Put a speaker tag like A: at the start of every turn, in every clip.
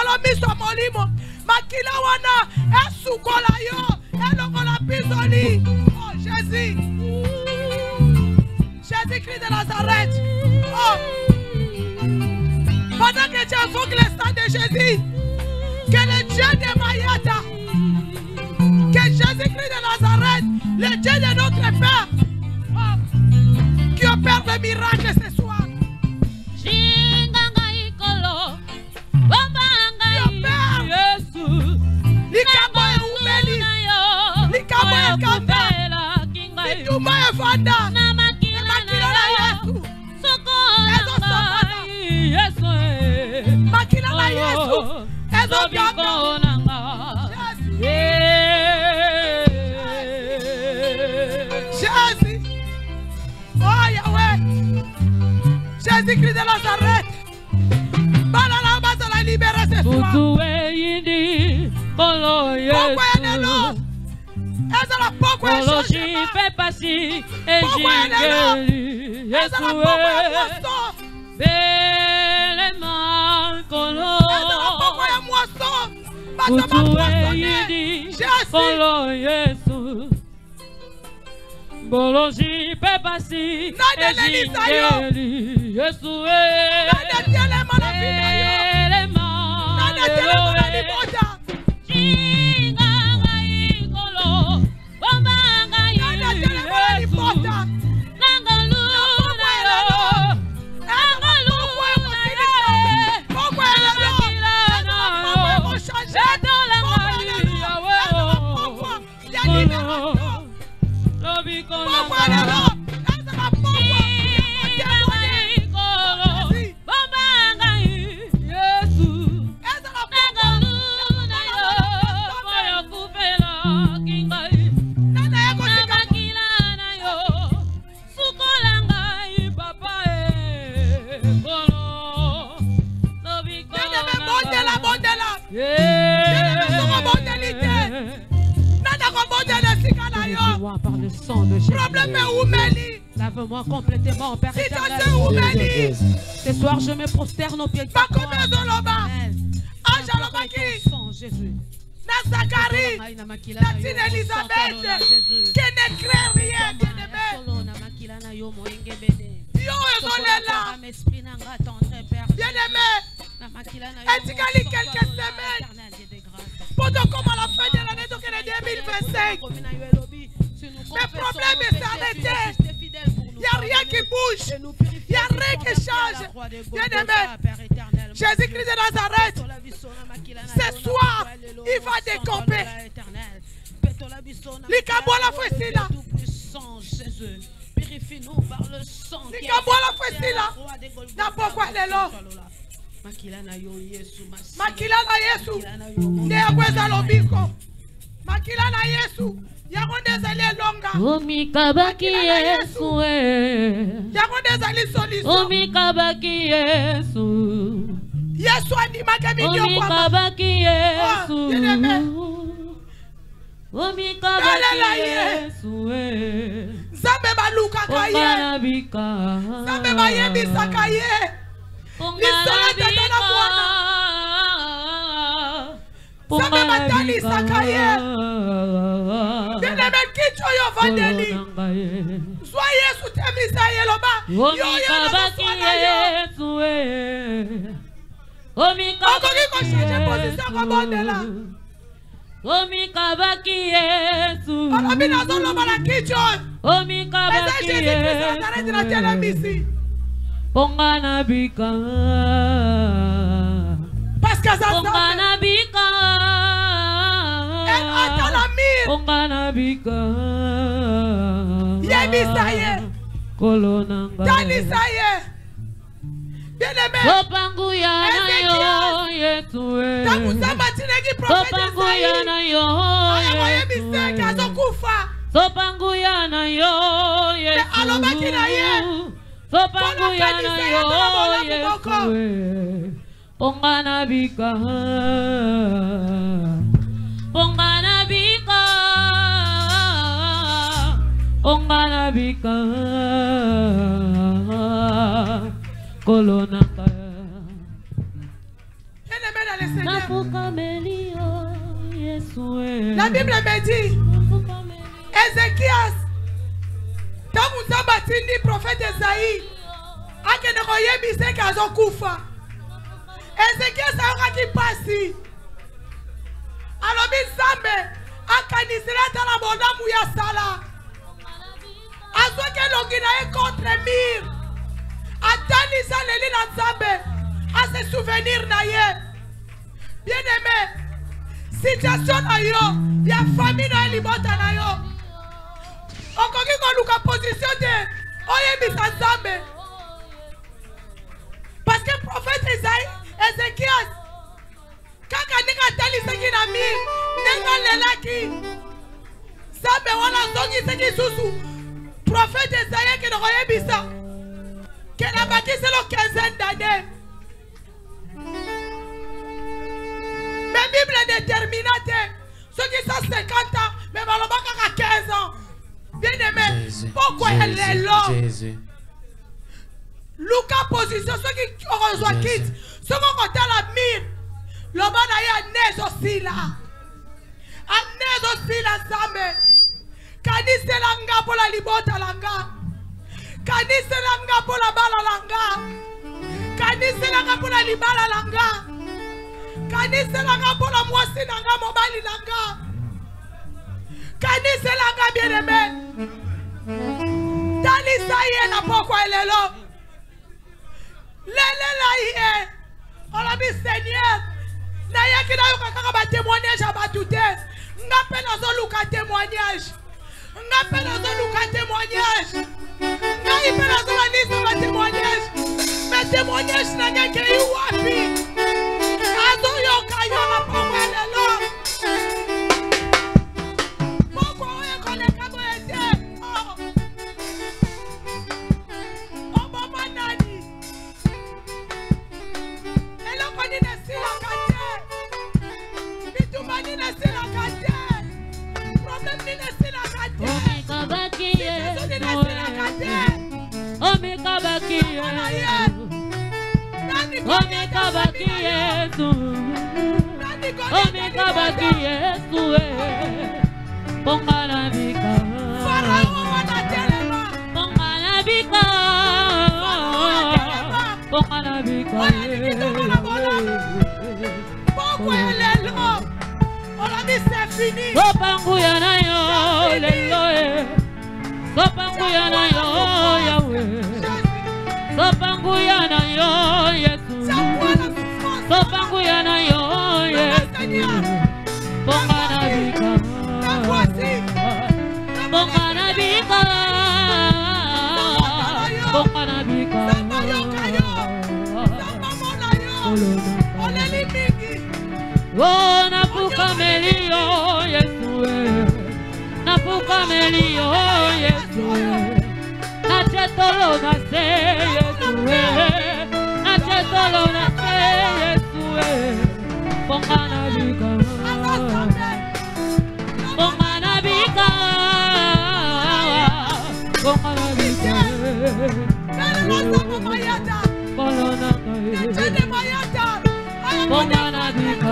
A: likolo miso molimo makila wana esukola yo elongola bisoli. Oh Jésus, Jésus-Christ de Nazareth. Oh, pendant que tu invoques le sang de Jésus, que le Dieu de Mayata, que Jésus-Christ de Nazareth, le Dieu de notre Père, oh, qui opère le miracle ce soir. Jésus-Christ de Nazareth, la libérer ce soir. Pourquoi
B: Boloji pepasi ejingeli Yesue par le sang de Jésus. Lave-moi complètement, Père éternel. Ce soir, je me prosterne au pied de ta croix. Jésus.
A: Zacharie, Natine Elisabeth, qui ne crée rien, Yo Ezolela, bien-aimé, Etikali quelques semaines, pendant comme à la fin de l'année 2025, le problème est arrêté. Il n'y a rien qui bouge, il n'y a rien qui change. Bien-aimé, Jésus-Christ de Nazareth, ce soir, il va décamper. L'Ikabo la fessila. L'Ikabo la fessila. N'a pourquoi elle est là. Makila na Yesu. Ne agweza lobiko. Makila na Yesu. Yagondezali longa.
B: Omikabaki Yesu.
A: Yagondezali solution.
B: Omikabaki Yesu.
A: Yesu animaka milio kwa.
B: Omikabaki Yesu. Omikabaki Yesu.
A: Zambe baluka kaye. Zambe bayebisa kaye. Lisala tata na mwana. Zambe matalisa kaye. Bien-aimé kicho yo vandeli. Sois Yesu temisa yeloba.
B: Omikabaki Yesu.
A: Omikabaki Yesu.
B: Omikabaki Yesu.
A: Omikabaki Yesu.
B: Pongana bika. Pongana bika. Pongana bika.
A: Yebisaye.
B: Kolonanga.
A: Danisaye. Bien-aimé.
B: Sopanguya na yo Yesu. Sopanguya na yo Yesu. Sopanguya na yo Yesu. Sopanguya na yo Yesu. Pongana bika. Pongana bika. Pongana bika. Kolonanga.
A: Seigneur. La Bible me dit, Ézéchias, tant que vous avez dit prophète Esaïe, akene koyebise kazokufa. Ézéchias ayoka ki pasi. Alobi Nzambe akanisela tala bonamu ya sala. Azoke longina e contre mur. Atalisa leli na Nzambe a se souvenir na ye. Bien aimé, situation na yo, ya famille na libota na yo. Okoki koluka position de oyebisa Nzambe. Parce que prophète Ézéchias, kaka ninga talisa ki na mur, ninga lelaki. Nzambe wana zongi seki susu. Prophète Esaïe qui n'a rien vu ça. Qui n'a pas quitté le 15 d'années. Mais Bible est déterminée. Ceux qui sont 50 ans, mais malheureusement qu'à 15 ans. Bien aimé, pourquoi elle est là? Lucas position, ceux qui ont rejoint quitte, ceux qui ont la mire. Le monde a neige aussi là. A neige aussi là, Zambé. Kanise langa pour la libota langa. Kanise langa pour la bala langa. Kanise langa pour la libala langa. Kanise langa pour la moisi langa mobali langa. Kanise langa bien aimé. Talisa yé na pourquoi elle est là. Lele la yé. On a dit Seigneur. Na yé qui n'a eu qu'à témoignage à batouté. N'appelle à zoluka témoignage. N'appelle à zoluka témoignage. N'appelle à zoluka témoignage. Mais témoignage n'a qu'à y wapi. Azo yo kayo na pourquoi elle est là. Pourquoi on est connecté comme elle était? Oh maman nani. Elle a connu des silas kate. Bitumani des silas kate. Problème ni des silas kate. Pourquoi elle est là? On a dit c'est fini.
B: Sopanguyana yo Yahweh. Sopanguyana yo Yesu. Sopanguyana yo Yesu. Pongana bika. Pongana bika. Pongana bika. Oh nafuka melio Yesu. Nafuka melio Yesu. Nachetolo na se Yesu. Nachetolo na se Yesu. Pongana bika. Pongana bika. Pongana bika. Pongana bika. Pongana bika.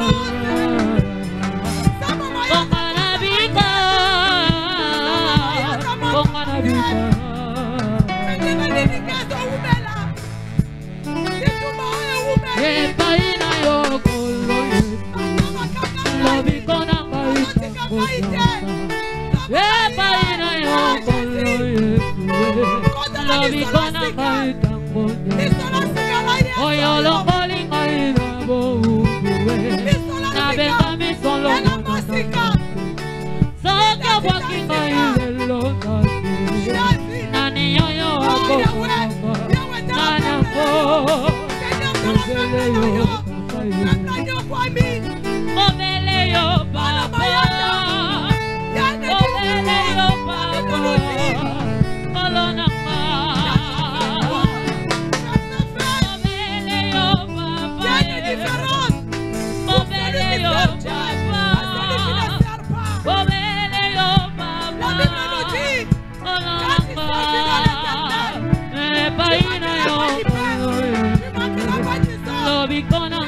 A: Gonna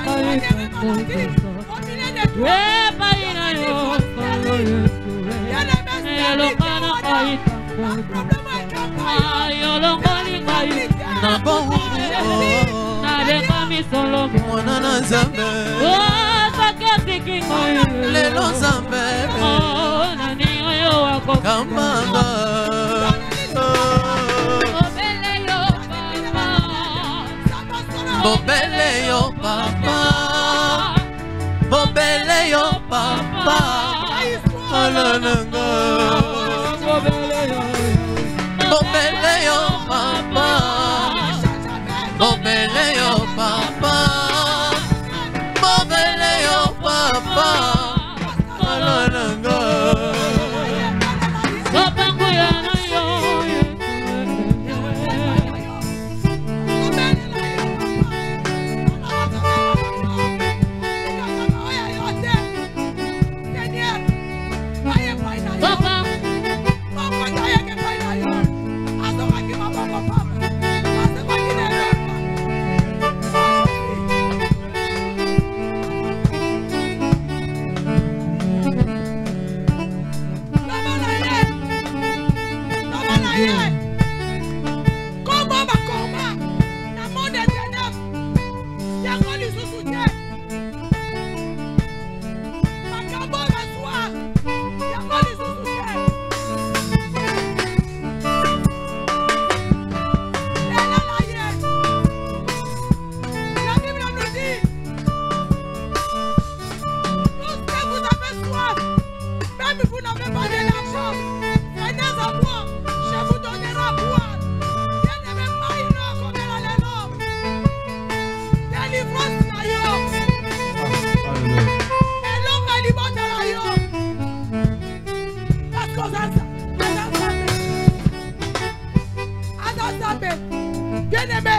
C: Bobele yo papa, bobele yo papa, alananga. Bobele yo papa, bobele yo papa, bobele yo papa, alananga.
A: Bien-aimé,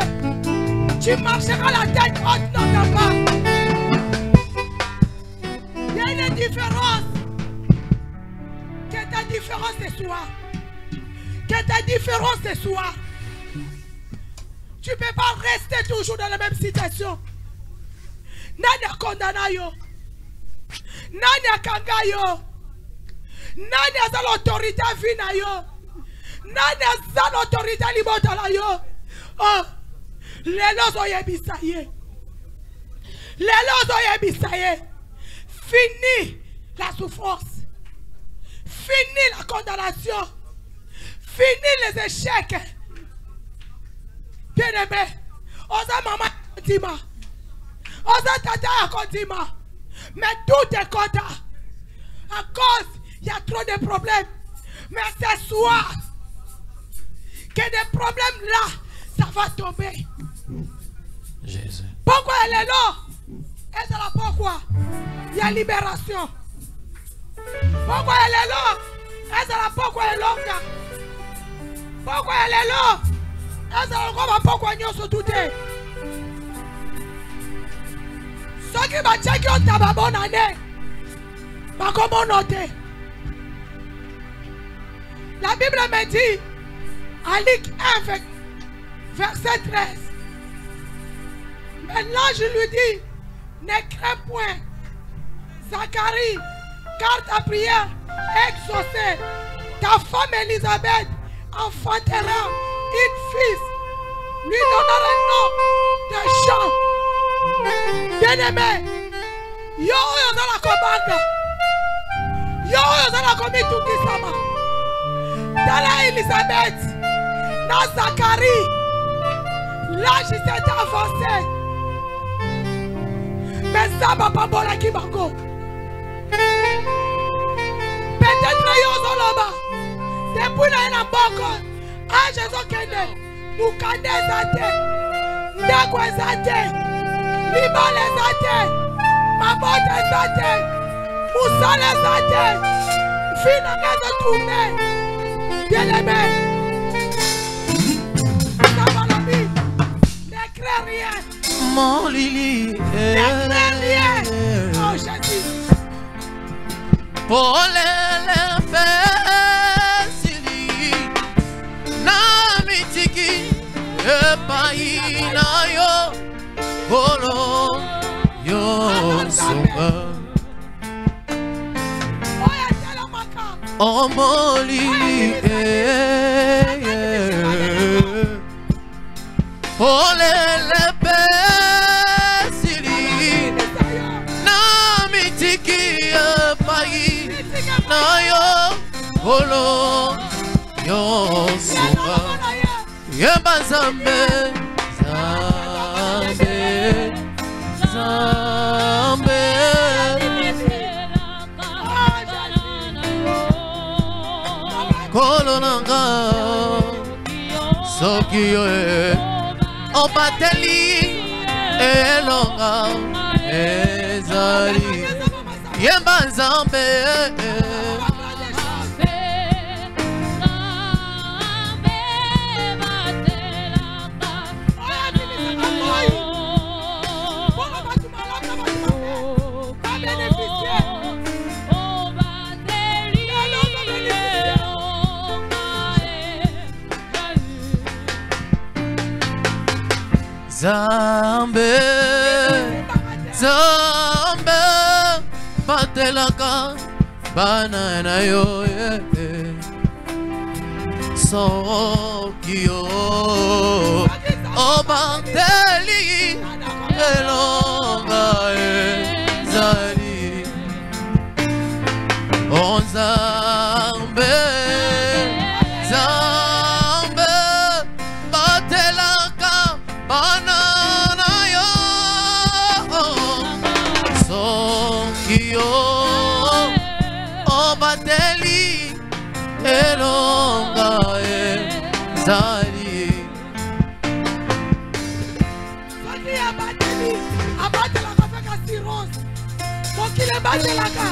A: tu marcheras la tête haute dans ta part. Il y a une différence. Quelle est ta différence ce soir? Quelle est ta différence ce soir? Tu ne peux pas rester toujours dans la même situation. Nani a condamné yo? Nani a kanga yo? Nani a l'autorité à vie na yo? Nani a l'autorité à libota la yo? Oh, les lois ont yébissaillé. Les lois ont yébissaillé. Fini la souffrance. Fini la condamnation. Fini les échecs. Bien-aimé, osa maman Kontima, osa tata Kontima, mais tout est content. À cause, il y a trop de problèmes. Mais ce soir, que des problèmes là, ça va tomber.
C: Jésus.
A: Pourquoi elle est là? Et c'est là pourquoi il y a libération. Pourquoi elle est là? Et c'est là pourquoi elle est là. Pourquoi elle est là? Et c'est là pourquoi nous sommes tous. Ceux qui vont checker au tabac bonne année, pas comment noter. La Bible me dit, à Luc 1, verset 13. Mais l'ange lui dit, ne crains point, Zacharie, car ta prière est exaucée. Ta femme Élisabeth enfantera une fils, lui donnera un nom de Jean. Bien-aimé, yo yo dans la commande, yo yo dans la commune tout qui sama. Dans la Élisabeth, dans Zacharie, l'âge s'est avancé. Mais ça va pas bon la Kibango. Peut-être yo sont là-bas. Depuis là il y a beaucoup. Ah Jésus Kende, Mukande Zate, Ndakwe Zate, Libale Zate, Mabote Zate, Moussale Zate, Fina Gaza tourner. Bien-aimé, ça va la vie. Ne crée rien.
C: Mon Lili,
A: Ne crée rien. Oh Jésus.
C: pour les fesili, na mitiki, e paina yo, polo yo soba. Oh mon lili, oh le pesili, na mitiki pai, na yo olo yo soka, yeba zambe, zambe, zambe. Kolonanga Sokiyo Obateli Elonga Ezali Yemba Zambe Zambe, Zambe, Batelaka, Banana yo, Sokio, Obateli, Elonga, Zali, On Zambe, Zambe, Batelaka, Banana yo, Sokio, Obateli, Elonga, Zali.
A: Soki abateli, abatelaka avec assurance. Soki le batelaka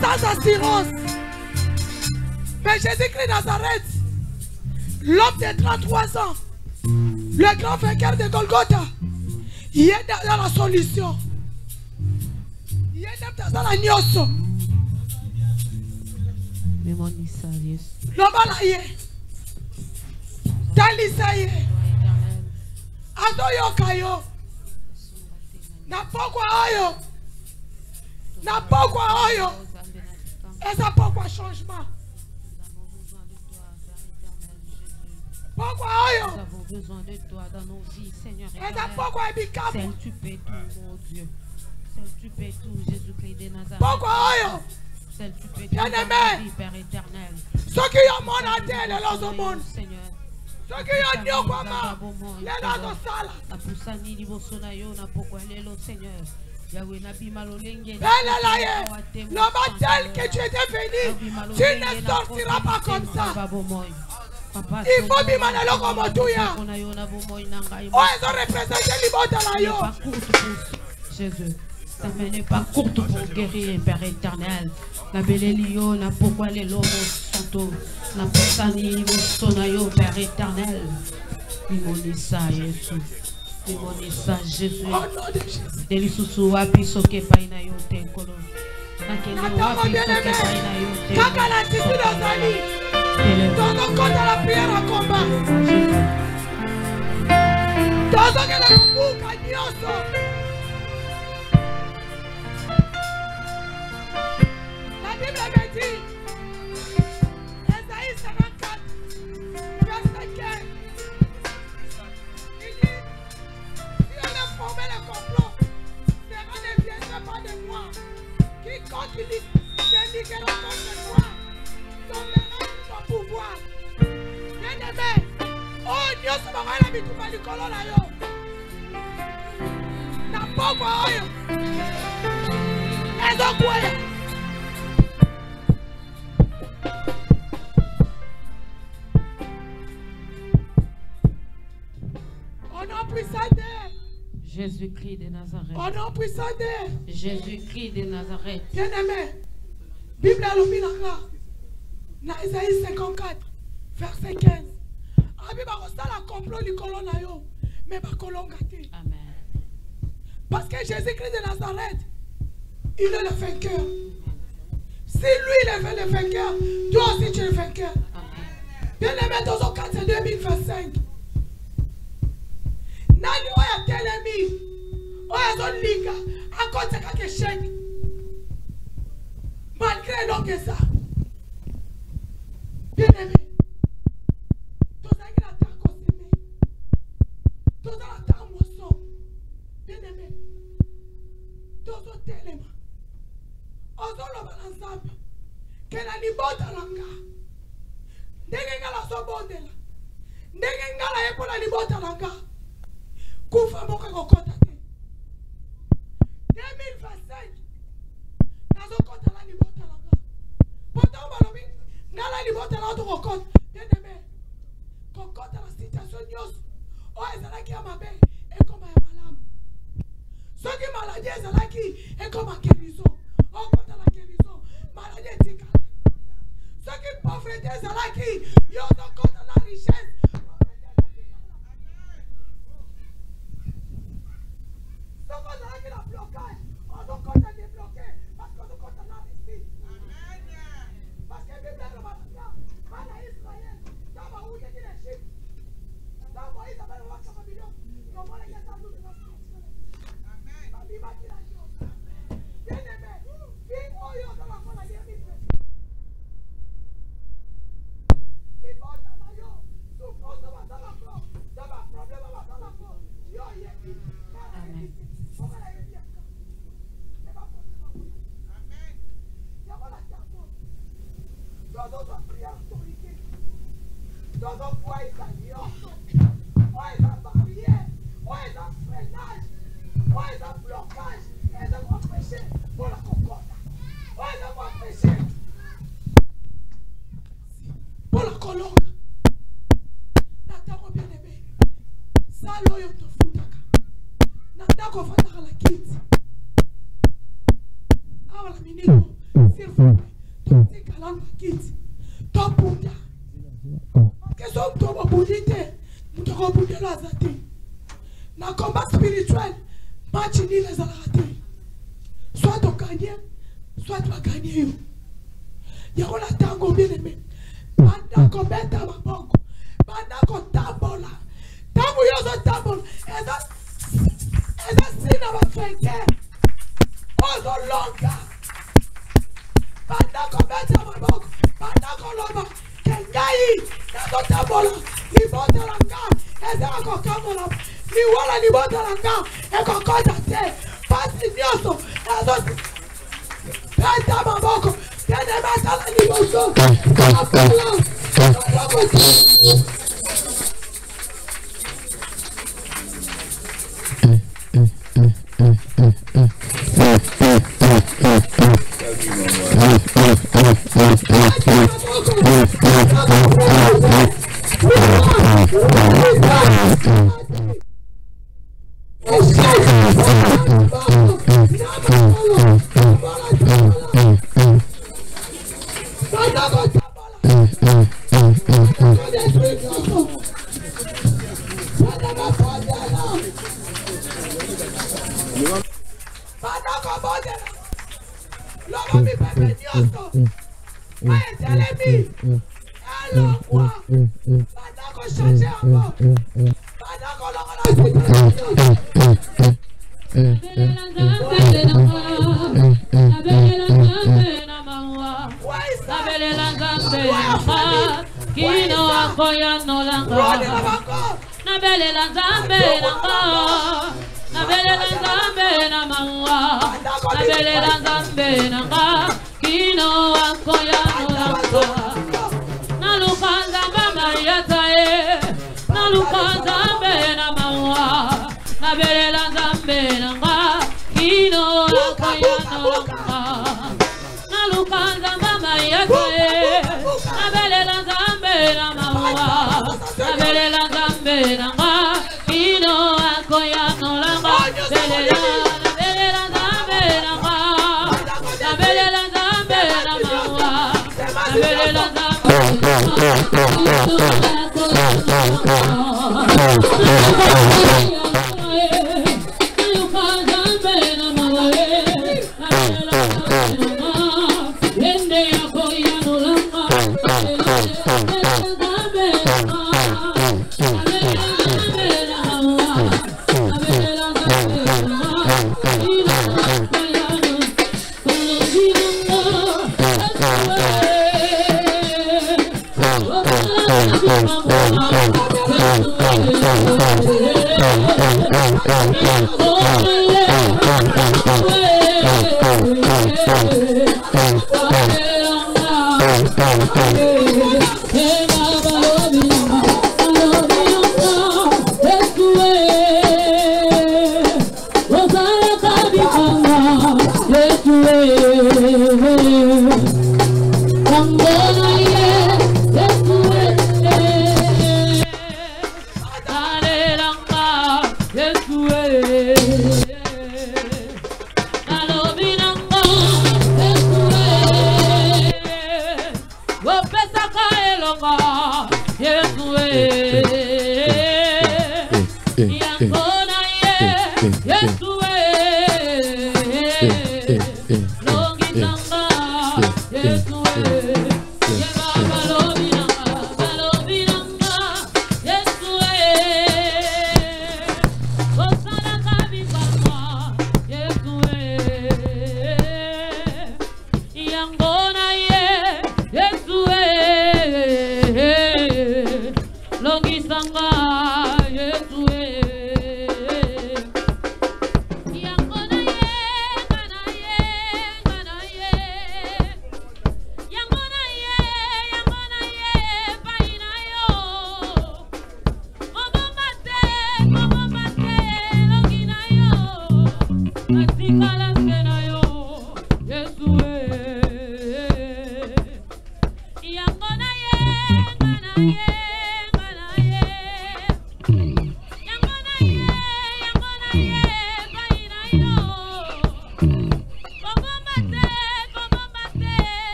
A: sans assurance. Mais Jésus-Christ Nazareth, l'homme de 33 ans, le grand vainqueur de Golgotha, il est dans la solution. Il est dans la nyoso. Lobalaye, Talisaye, Adoyo Kayo, Napokwa Oyo, Napokwa Oyo, et ça pourquoi changement. Pourquoi Oyo?
B: Nous avons besoin de toi dans nos vies, Seigneur.
A: Et ça pourquoi Ebikam?
B: Celle tu peux tout, mon Dieu. Celle tu peux tout, Jésus-Christ de Nazareth.
A: Pourquoi Oyo?
B: Celle tu peux tout,
A: Bien-aimé,
B: Père éternel.
A: ceux qui ont mon antenne, les autres monde.
B: Seigneur.
A: Ceux qui ont dit au Kwama, les autres salles.
B: Na pusani liboso yo na pokwa lelo, Seigneur. Yahweh nabi malolenge.
A: L'homme tel que tu étais venu, tu ne sortiras pas comme ça. Il faut bien le locomotuya. Oh, ils ont représenté l'ibota.
B: Jésus, ta main n'est pas courte pour guérir, Père éternel. La belle Elio, n'a pourquoi les lomos sont la persani libosonayo, Père éternel. Limonisa Jésus. Limonisa Jésus. Delisusu wapi soke paina yo tenkolo. Nakele wapi soke paina yo tenkolo.
A: Kaka la titi d'Ozali. Tozo contre la prière en combat. Tozo que le kumbuka nyoso. La Bible me dit, Esaïe 54, verset 15. Il dit, si on a formé le complot, cela ne viendra pas de moi. Quiconque s'indiquera contre moi, tombera sous son pouvoir. Bien-aimé, oh Dieu, ça va la bituka du colon là yo. Na pokwa oyo. Ezo kwaya. Au nom puissant de
B: Jésus-Christ de Nazareth.
A: Au nom puissant de
B: Jésus-Christ de Nazareth.
A: Bien-aimé, Bible à l'Ominaka, dans Isaïe 54, verset 15. Abi bakosa la complot du colon na yo, mais ba colon gâté.
B: Amen.
A: Parce que Jésus-Christ de Nazareth, il est le vainqueur. Si lui il est le vainqueur, toi aussi tu es le vainqueur. Bien-aimé, dans au 4 2025. Nani oya telemi, oya zone liga, à cause de quelque chèque. Malgré donc ça, oloba na Nzambe ke na libota langa ndenge ngala sobondela ndenge ngala yepola libota langa kufa moko kokota te 2025 nazo kota la libota langa poto balobi ngala libota la to kokota deneme kokota la situation nyos o ezalaki ya mabe ekoma ya malamu soki maladie ezalaki ekoma guérison okota la guérison maladie etikala soki pauvreté ezalaki yo tokota la richesse soko ezalaki na blocage otokota débloqué parce que otokota na réussite parce que Bible elobaka bana Israël ntango awutaki na Egypte ntango Moïse abalobaka babilo komona yesandu babimaki na yo bien-aimé fille oyo ozalakola yebite libota na yo souffrance bazalako na baproblème bazalako yo yebi okala yebi yaka amen yakola tako dozo prière autorité dozo foi nyonso oyo eza barrière oyo eza freinage oyo eza blocage eza koempêche mpona kokota oyo eza koempêche mpona kolonga na ntango bien aimé sala oyo tofutaka na ntango ofandaka na kiti awa na minito s'il vous plaît totikala na kiti tobuda keso mtu obobudi te mutu akobudelo aza te na combat spirituel match nil ezalaka te soit oganye soit baganye yo yango na ntango bien aimé banda kobeta maboko banda kotambola ntango yo ozotambola eza sina bafeker ozolonga banda kobeta maboko banda koloba ke ngai nazotambola libota na nga ezala kokambola liwala libota na nga ekokota te pasi nyonso ezobeta maboko bien-aimé atala liboso apola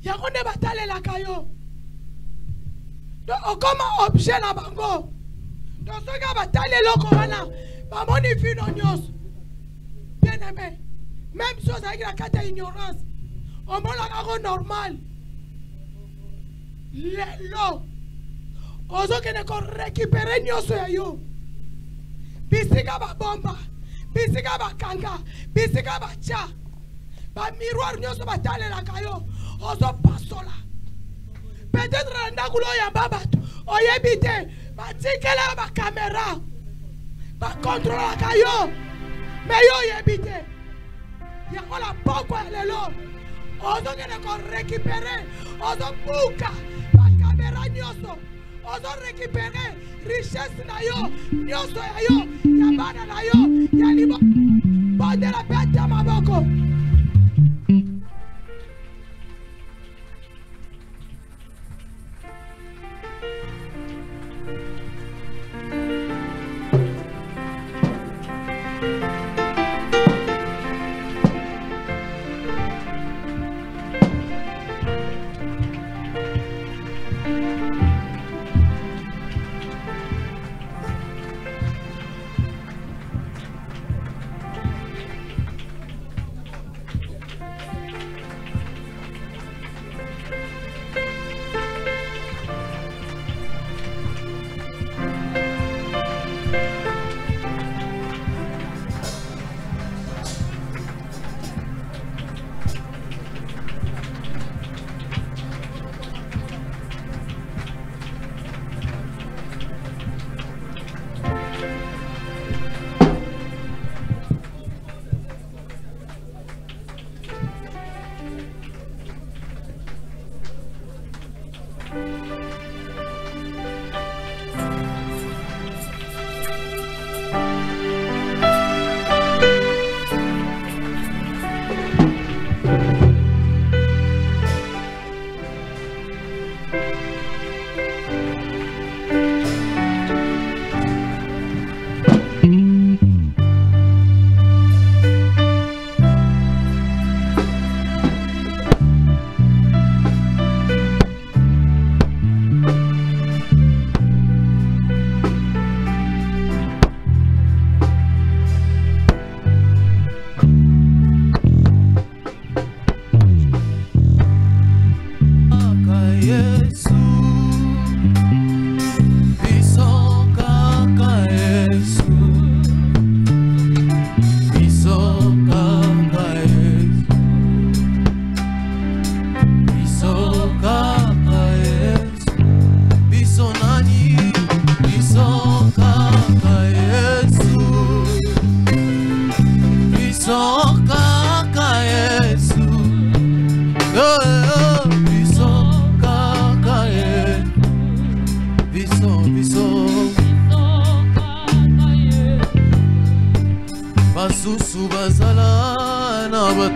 A: Yakonde batale la kayo. Donc comment objet la bango. Donc ce gars batale loko wana. Ba moni fino nyos. Bien aimé. Même chose avec la carte ignorance. On m'a la normal. Lelo. Ozo kene ko récupérer nyoso ya yo. Bisika ba bomba. Bisika ba kanga. Bisika ba cha. Ba miroir nyoso batale la kayo. Ozo pasola. Peut-être ndakulo ya babatu. Oyebite. Ba tikela ba caméra. Ba contrôle kayo. Mais yo yebite. Yako la poko ya lelo. Ozo kene ko récupérer. Ozo buka. Ba caméra nyoso. Ozo récupérer richesse na yo. Nyoso ya yo. Ya bana na yo. Ya libo. Bande la bête ya maboko.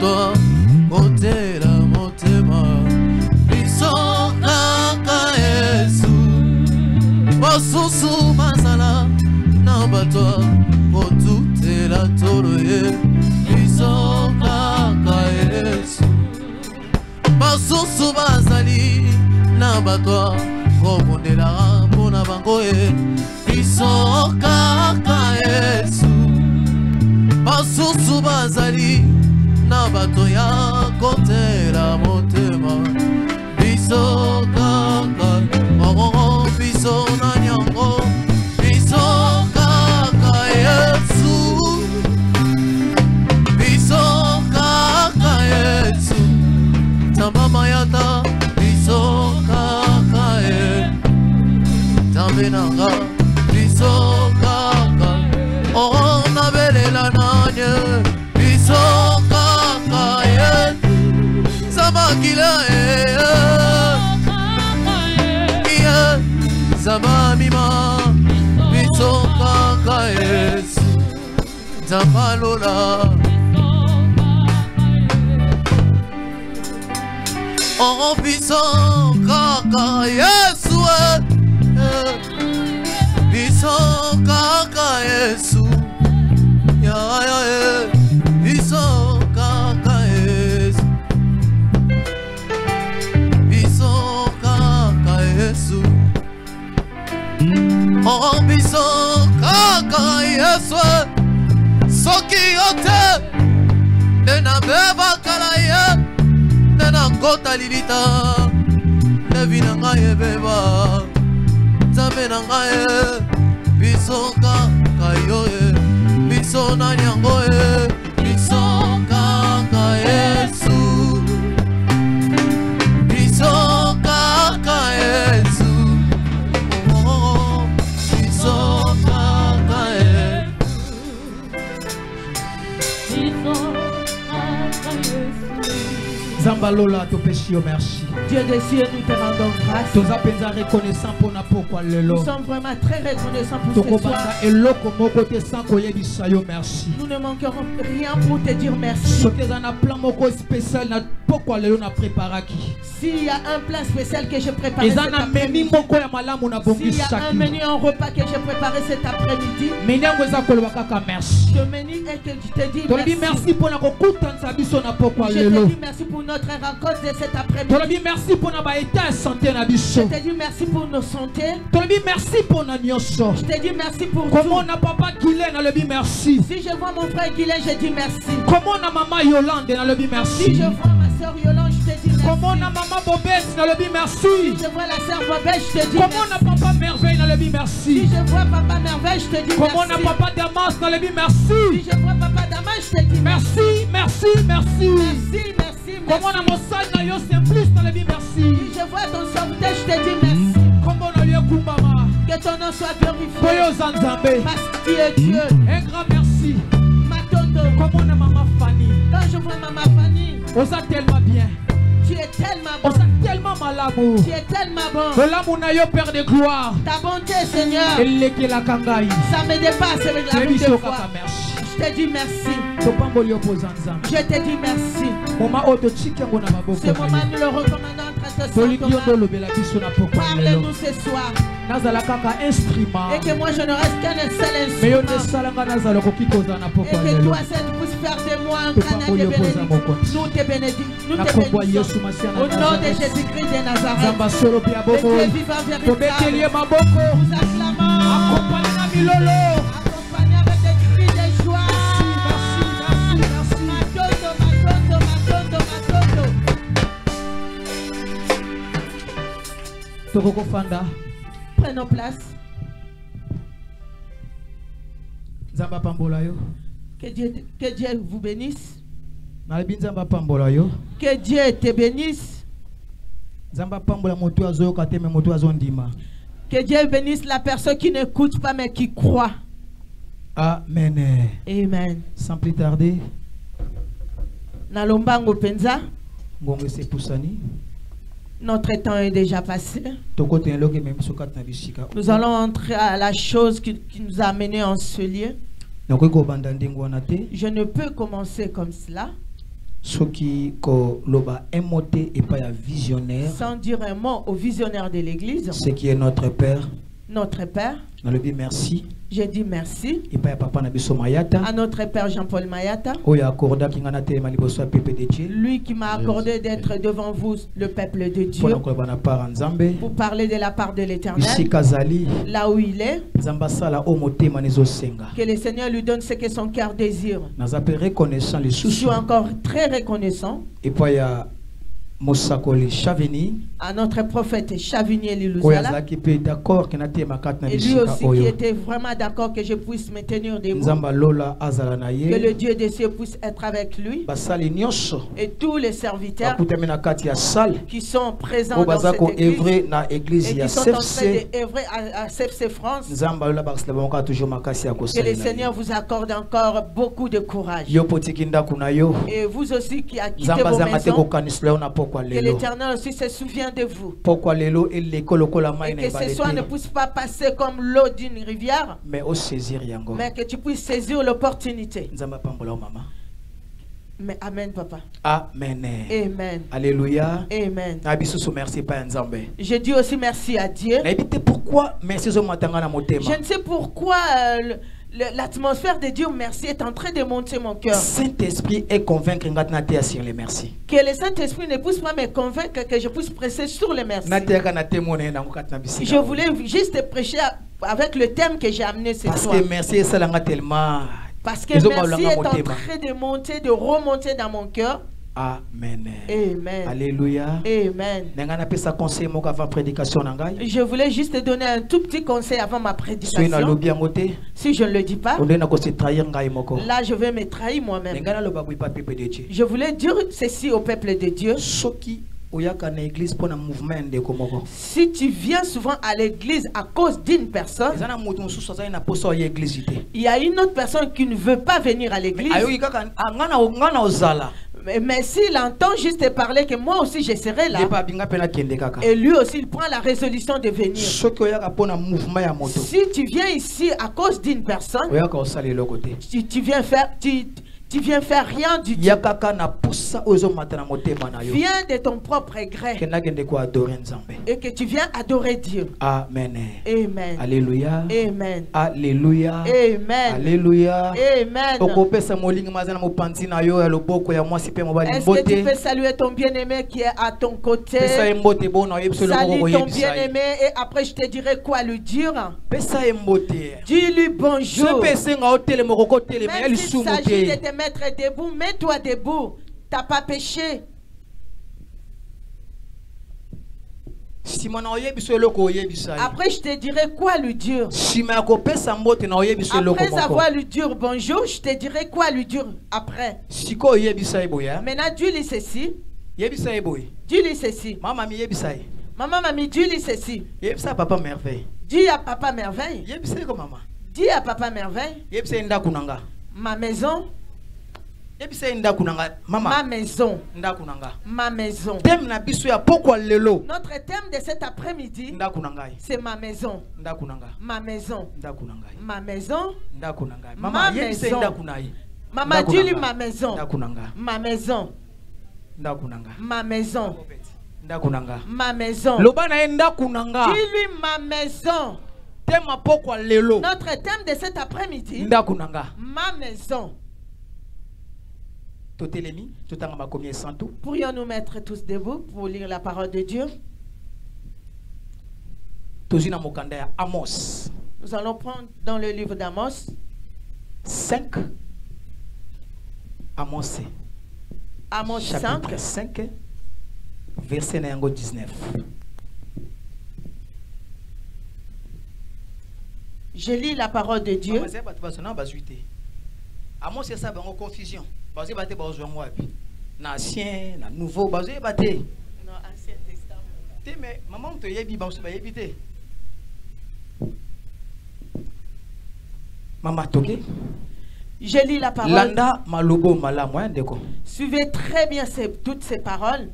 C: bato kotela motema biso kaka Yesu basusu bazala na bato kotutela tolo ye biso kaka Yesu basusu bazali na bato kobondela mpona bango ye biso kaka Yesu basusu bazali na bato ya kotela motema biso kaka biso na nyango biso kaka Yesu biso kaka Yesu tamba mayata biso kaka ye tambe nanga biso kaka na belela nanye biso kaka ye samakila Zama mima biso kaka Yesu Zamalola Oh biso kaka Yesu biso kaka Yesu ya biso kaka Yesu biso kaka Yesu Oh biso kaka Yesu soki yote nena beba kala ye nena kota lilita nevina ngaye beba zabe na ngaye biso kaka yoye biso na nyango ye biso kaka Yesu biso kaka Yesu
D: Zambalola to péché merci.
A: Dieu des cieux, nous te rendons grâce.
D: Nous sommes reconnaissants pour pourquoi le
A: Nous sommes vraiment très reconnaissants pour ce soir.
D: Merci.
A: Nous ne manquerons rien pour te dire merci. S'il y a un plat spécial que j'ai préparé cet après-midi, s'il y a un menu en repas que j'ai préparé cet après-midi, ce menu est que je te dis merci. Je te dis merci pour notre rencontre de cet après-midi.
D: Merci pour notre état de santé.
A: Je te dis merci pour nos santé.
D: Merci pour nos nyonso.
A: Je te dis merci pour
D: comment on a papa Guylaine dans le merci.
A: Si je vois mon frère Guylaine, je dis merci.
D: Comment on a maman Yolande dans le merci.
A: Si je vois ma soeur Yolande, je te dis merci.
D: Comment on a maman Bobette dans le merci.
A: Si je vois la soeur Bobette, je te dis
D: comment
A: merci.
D: Comment on a papa Merveille dans le merci.
A: Si je vois papa Merveille, je te dis
D: comment
A: merci.
D: Comment on a papa Damas dans le merci.
A: Si je vois papa Damas, je te dis
D: merci. Merci, merci,
A: merci.
D: Comment on a mon sang dans le simplice dans le merci.
A: Si je vois ton sauvetage, je te dis merci.
D: Comment on a lieu Kumbama.
A: Que ton nom soit glorifié. Parce que tu es Dieu.
D: Un grand merci.
A: Matondo.
D: Comment on a maman Fanny.
A: Quand je vois maman Fanny.
D: On s'a tellement bien.
A: Tu es tellement bon.
D: On s'a tellement mal amour.
A: Tu es tellement bon.
D: L'amour n'a eu Père de gloire.
A: Ta bonté, Seigneur.
D: Ça
A: me dépasse avec l'amour de foi. Je te dis merci. Je te dis merci. Ce moment, nous le recommandons entre tes parle-nous ce soir. Et que moi, je ne reste qu'un seul instrument. Et que toi, seul, tu puisses faire de moi un canal de bénédiction. Nous te bénissons. Au nom de Jésus-Christ de Nazareth. Le Dieu vivant véritable. Nous acclamons. Accompagnez avec des cris de joie. Prenons place. Que Dieu vous bénisse. Que Dieu te bénisse. Que Dieu bénisse la personne qui n'écoute pas mais qui croit.
D: Amen.
A: Amen.
D: Sans plus tarder.
A: Nalombango Penza. Notre temps est déjà passé. Nous allons entrer à la chose qui nous a amenés en ce lieu. Je ne peux commencer comme cela.
E: Soki ko loba emote et pas visionnaire.
A: Sans dire un mot au visionnaire de l'église.
E: Ce qui est notre Père.
A: Notre Père.
E: On le dit merci.
A: Je dis merci
E: et pas papa na biso Mayata.
A: À notre Père Jean-Paul Mayata. Lui qui m'a accordé d'être devant vous, le peuple de Dieu. Pour parler de la part de l'Éternel. Là où il est. Que le Seigneur lui donne ce que son cœur désire. Je suis encore très reconnaissant.
E: Et puis il y a Mosakoli Chavini,
A: à notre prophète Chavini Liluzala, et lui aussi qui était vraiment d'accord que je puisse me tenir debout, que le Dieu des cieux puisse être avec lui, et tous les serviteurs qui sont présents dans cette église et qui sont en train d'œuvrer à CFC France, que le Seigneur vous accorde encore beaucoup de courage. Et vous aussi qui avez quitté vos maisons, que l'Éternel aussi se souvient de vous. Et que ce soir ne puisse pas passer comme l'eau d'une rivière, mais que tu puisses saisir l'opportunité. Mais amen, papa.
E: Amen.
A: Amen.
E: Alléluia.
A: Amen.
E: Je
A: dis aussi merci à Dieu. Je ne sais pourquoi l'atmosphère de Dieu merci est en train de monter mon cœur.
E: Saint-Esprit est convaincre sur les merci.
A: Que le Saint-Esprit ne puisse pas me convaincre que je puisse presser sur les merci. Je voulais juste prêcher avec le thème que j'ai amené ce soir.
E: Parce que merci est tellement.
A: Parce que merci est en train de monter, de remonter dans mon cœur.
E: Amen.
A: Amen.
E: Alléluia.
A: Amen. Je voulais juste te donner un tout petit conseil avant ma prédication. Si je ne le dis pas, là je vais me trahir moi-même. Je voulais dire ceci au peuple de Dieu. Si tu viens souvent à l'église à cause d'une personne, il y a une autre personne qui ne veut pas venir à l'église. Mais s'il entend juste parler que moi aussi je serai là, et lui aussi il prend la résolution de venir. Si tu viens ici à cause d'une personne, tu viens faire rien du tout. Viens de ton propre gré et que tu viens adorer Dieu.
E: Amen.
A: Amen.
E: Alléluia.
A: Amen.
E: Alléluia.
A: Amen.
E: Alléluia.
A: Amen. Est-ce que tu peux saluer ton bien-aimé qui est à ton côté? Salut ton bien-aimé et après je te dirai quoi lui dire. Dis-lui bonjour. Même s'il s'agit de te mettre debout, mets-toi debout. T'as pas péché. Après je te dirai quoi lui dire. Après avoir lui dire bonjour, je te dirai quoi lui dire après. Maintenant dis-lui ceci. Dis-lui ceci. Maman mamie, dis-lui ceci.
E: Papa merveille.
A: Dis à papa merveille. Dis à papa merveille. Ma maison. Ma maison. Ma maison. Notre thème de cet après-midi, c'est ma maison. Ma maison. Ma maison. Ma maison. Maman, dis-lui ma maison. Ma maison. Ma maison. Ma maison. Dis-lui ma maison. Notre thème de cet après-midi, ma maison. Pourrions-nous mettre tous debout pour lire la parole de Dieu? Nous allons prendre dans le livre d'Amos
E: 5. Amos 5, verset 19.
A: Je lis la parole de Dieu.
E: Amos c'est ça en confusion. Basé baté ancien, nouveau, basé baté.
A: Non, ancien testament.
E: Mais maman te yebi basé ba yebité. Maman toké.
A: Je lis la parole.
E: Landa malobo malamoyen deko.
A: Suivez très bien toutes ces paroles.